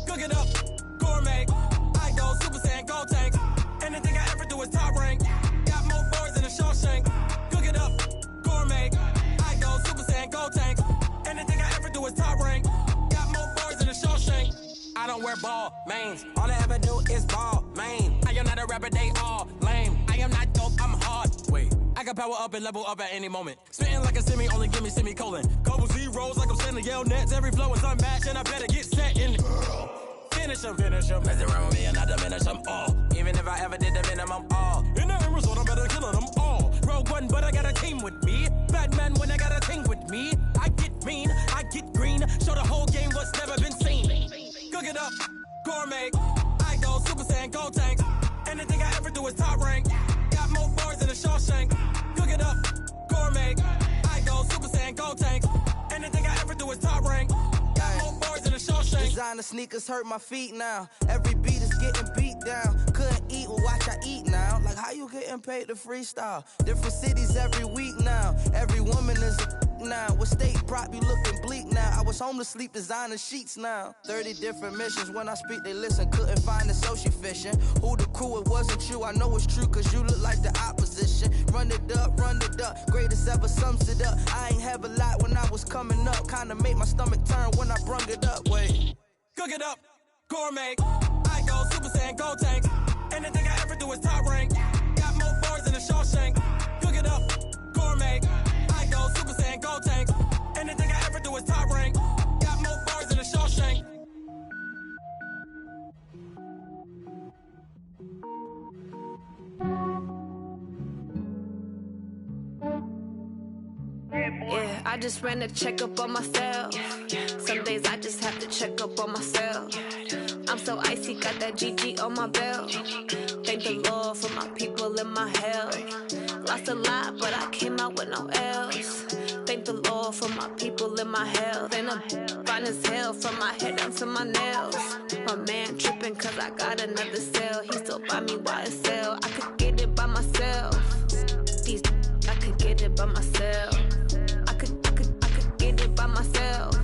Cook it up, gourmet. I go Super Saiyan, gold tank. Anything I ever do is top rank. Got more boards than a Shawshank. Cook it up, gourmet. I go Super Saiyan, gold tank. Anything I ever do is top rank. Got more boards than a Shawshank. I don't wear ball mains. All I ever do is ball main. I am not a rapper, they all lame. I am not dope, I'm hard. Wait, I can power up and level up at any moment. Spitting like a semi, only give me semicolon. Couple zeros like I'm sending yell nets. Every flow is unmatched and I better get set in. Finish them. Mess around with me and I diminish them all. Even if I ever did the minimum all. In the end result, I'm better killing them all. Rogue One, but I got a team with me. Batman when I got a team with me. I get mean, I get green. Show the whole game what's never been seen. Cook it up, gourmet. I go Super Saiyan, gold tank. Anything I ever do is top rank. Got more bars than a Shawshank. Cook it up, gourmet. I go Super Saiyan, gold tank. Anything I ever do is top rank. Got more bars than a Shawshank. Designer sneakers hurt my feet now. Every beat is getting beat down. Couldn't eat, well watch I eat now. Like how you getting paid to freestyle? Different cities every week now. Every woman is a now. What state prop you looking bleak now? I was home to sleep designer sheets now. 30 different missions. When I speak they listen. Couldn't find the social fishing. Who the crew? It wasn't you. I know it's true cause you look like the opposition. Run it up. Greatest ever sums it up. I ain't have a lot when I was coming up. Kinda made my stomach turn when I brung it up. Wait. Cook it up, gourmet. I go Super Saiyan, gold tank. Anything I ever do is top rank. Got more bars than a Shawshank. Cook it up, gourmet. I go Super Saiyan, gold tank. Anything I ever do is top rank. Got more bars than a Shawshank. I just ran a checkup on myself. Some days I just have to check up on myself. I'm so icy, got that GG on my belt. Thank the Lord for my people in my health. Lost a lot, but I came out with no L's. Thank the Lord for my people in my health. And I'm fine as hell from my head down to my nails. My man tripping cause I got another cell. He still buy me YSL. I could get it by myself. These I could get it by myself. I could get it by myself.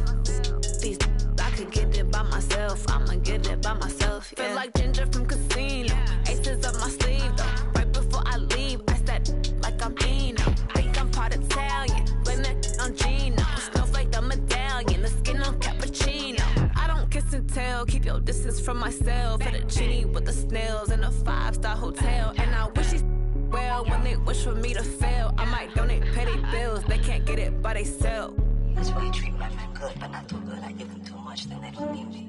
These I could get it by myself. I'ma get it by myself. Yeah. Feel like Ginger from Casino. Aces up my sleeve though. Right before I leave, I said like I'm Eno. Think I'm part Italian. Blame it on Gino. Snowflake the medallion. The skin on cappuccino. I don't kiss and tell. Keep your distance from myself. Hit a genie with the snails in a 5-star hotel. And I wish he's well when they wish for me to fail. I might donate petty bills. They can't get it by themselves. That's why I treat my men good, but not too good. I give them too much, then they don't need me.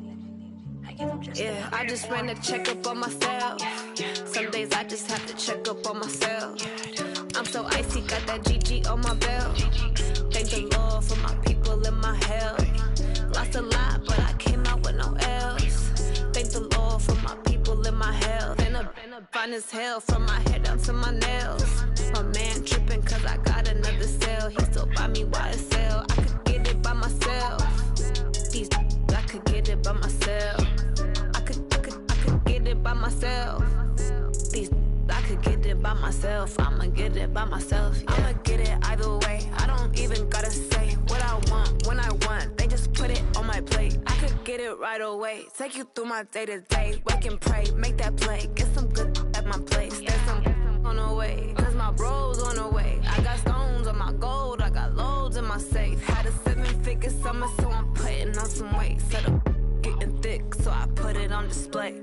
I give them just yeah, I just ran a checkup on myself. Some days I just have to check up on myself. I'm so icy, got that GG on my belt. Thank the Lord for my people in my health. Lost a lot, but I came out with no L's. Thank the Lord for my people in my health. And I'm fine as hell from my head down to my nails. My man tripping cause I got another cell. He still buy me YSL. I could get it by myself. These I could get it by myself. I could get it by myself. These I could get it by myself. I'ma get it by myself. Yeah. I'ma get it either way. I don't even gotta say what I want when I want. They just put it on my plate. I could get it right away. Take you through my day to day. Wake and pray, make that play. Get some good at my place. There's some on the way. Cause my bro's on the way. I got stones on my gold. I got loads in my safe. Had a 7-figure summer, so I'm putting on some weight. Set up getting thick, so I put it on display.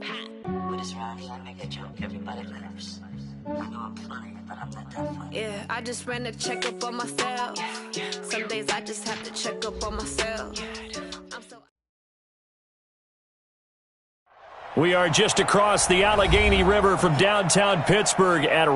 With this round, you wanna make a joke, everybody laughs. I know I'm funny, but I'm not that funny. Yeah, I just ran a checkup on myself. Some days I just have to check up on myself. We are just across the Allegheny River from downtown Pittsburgh at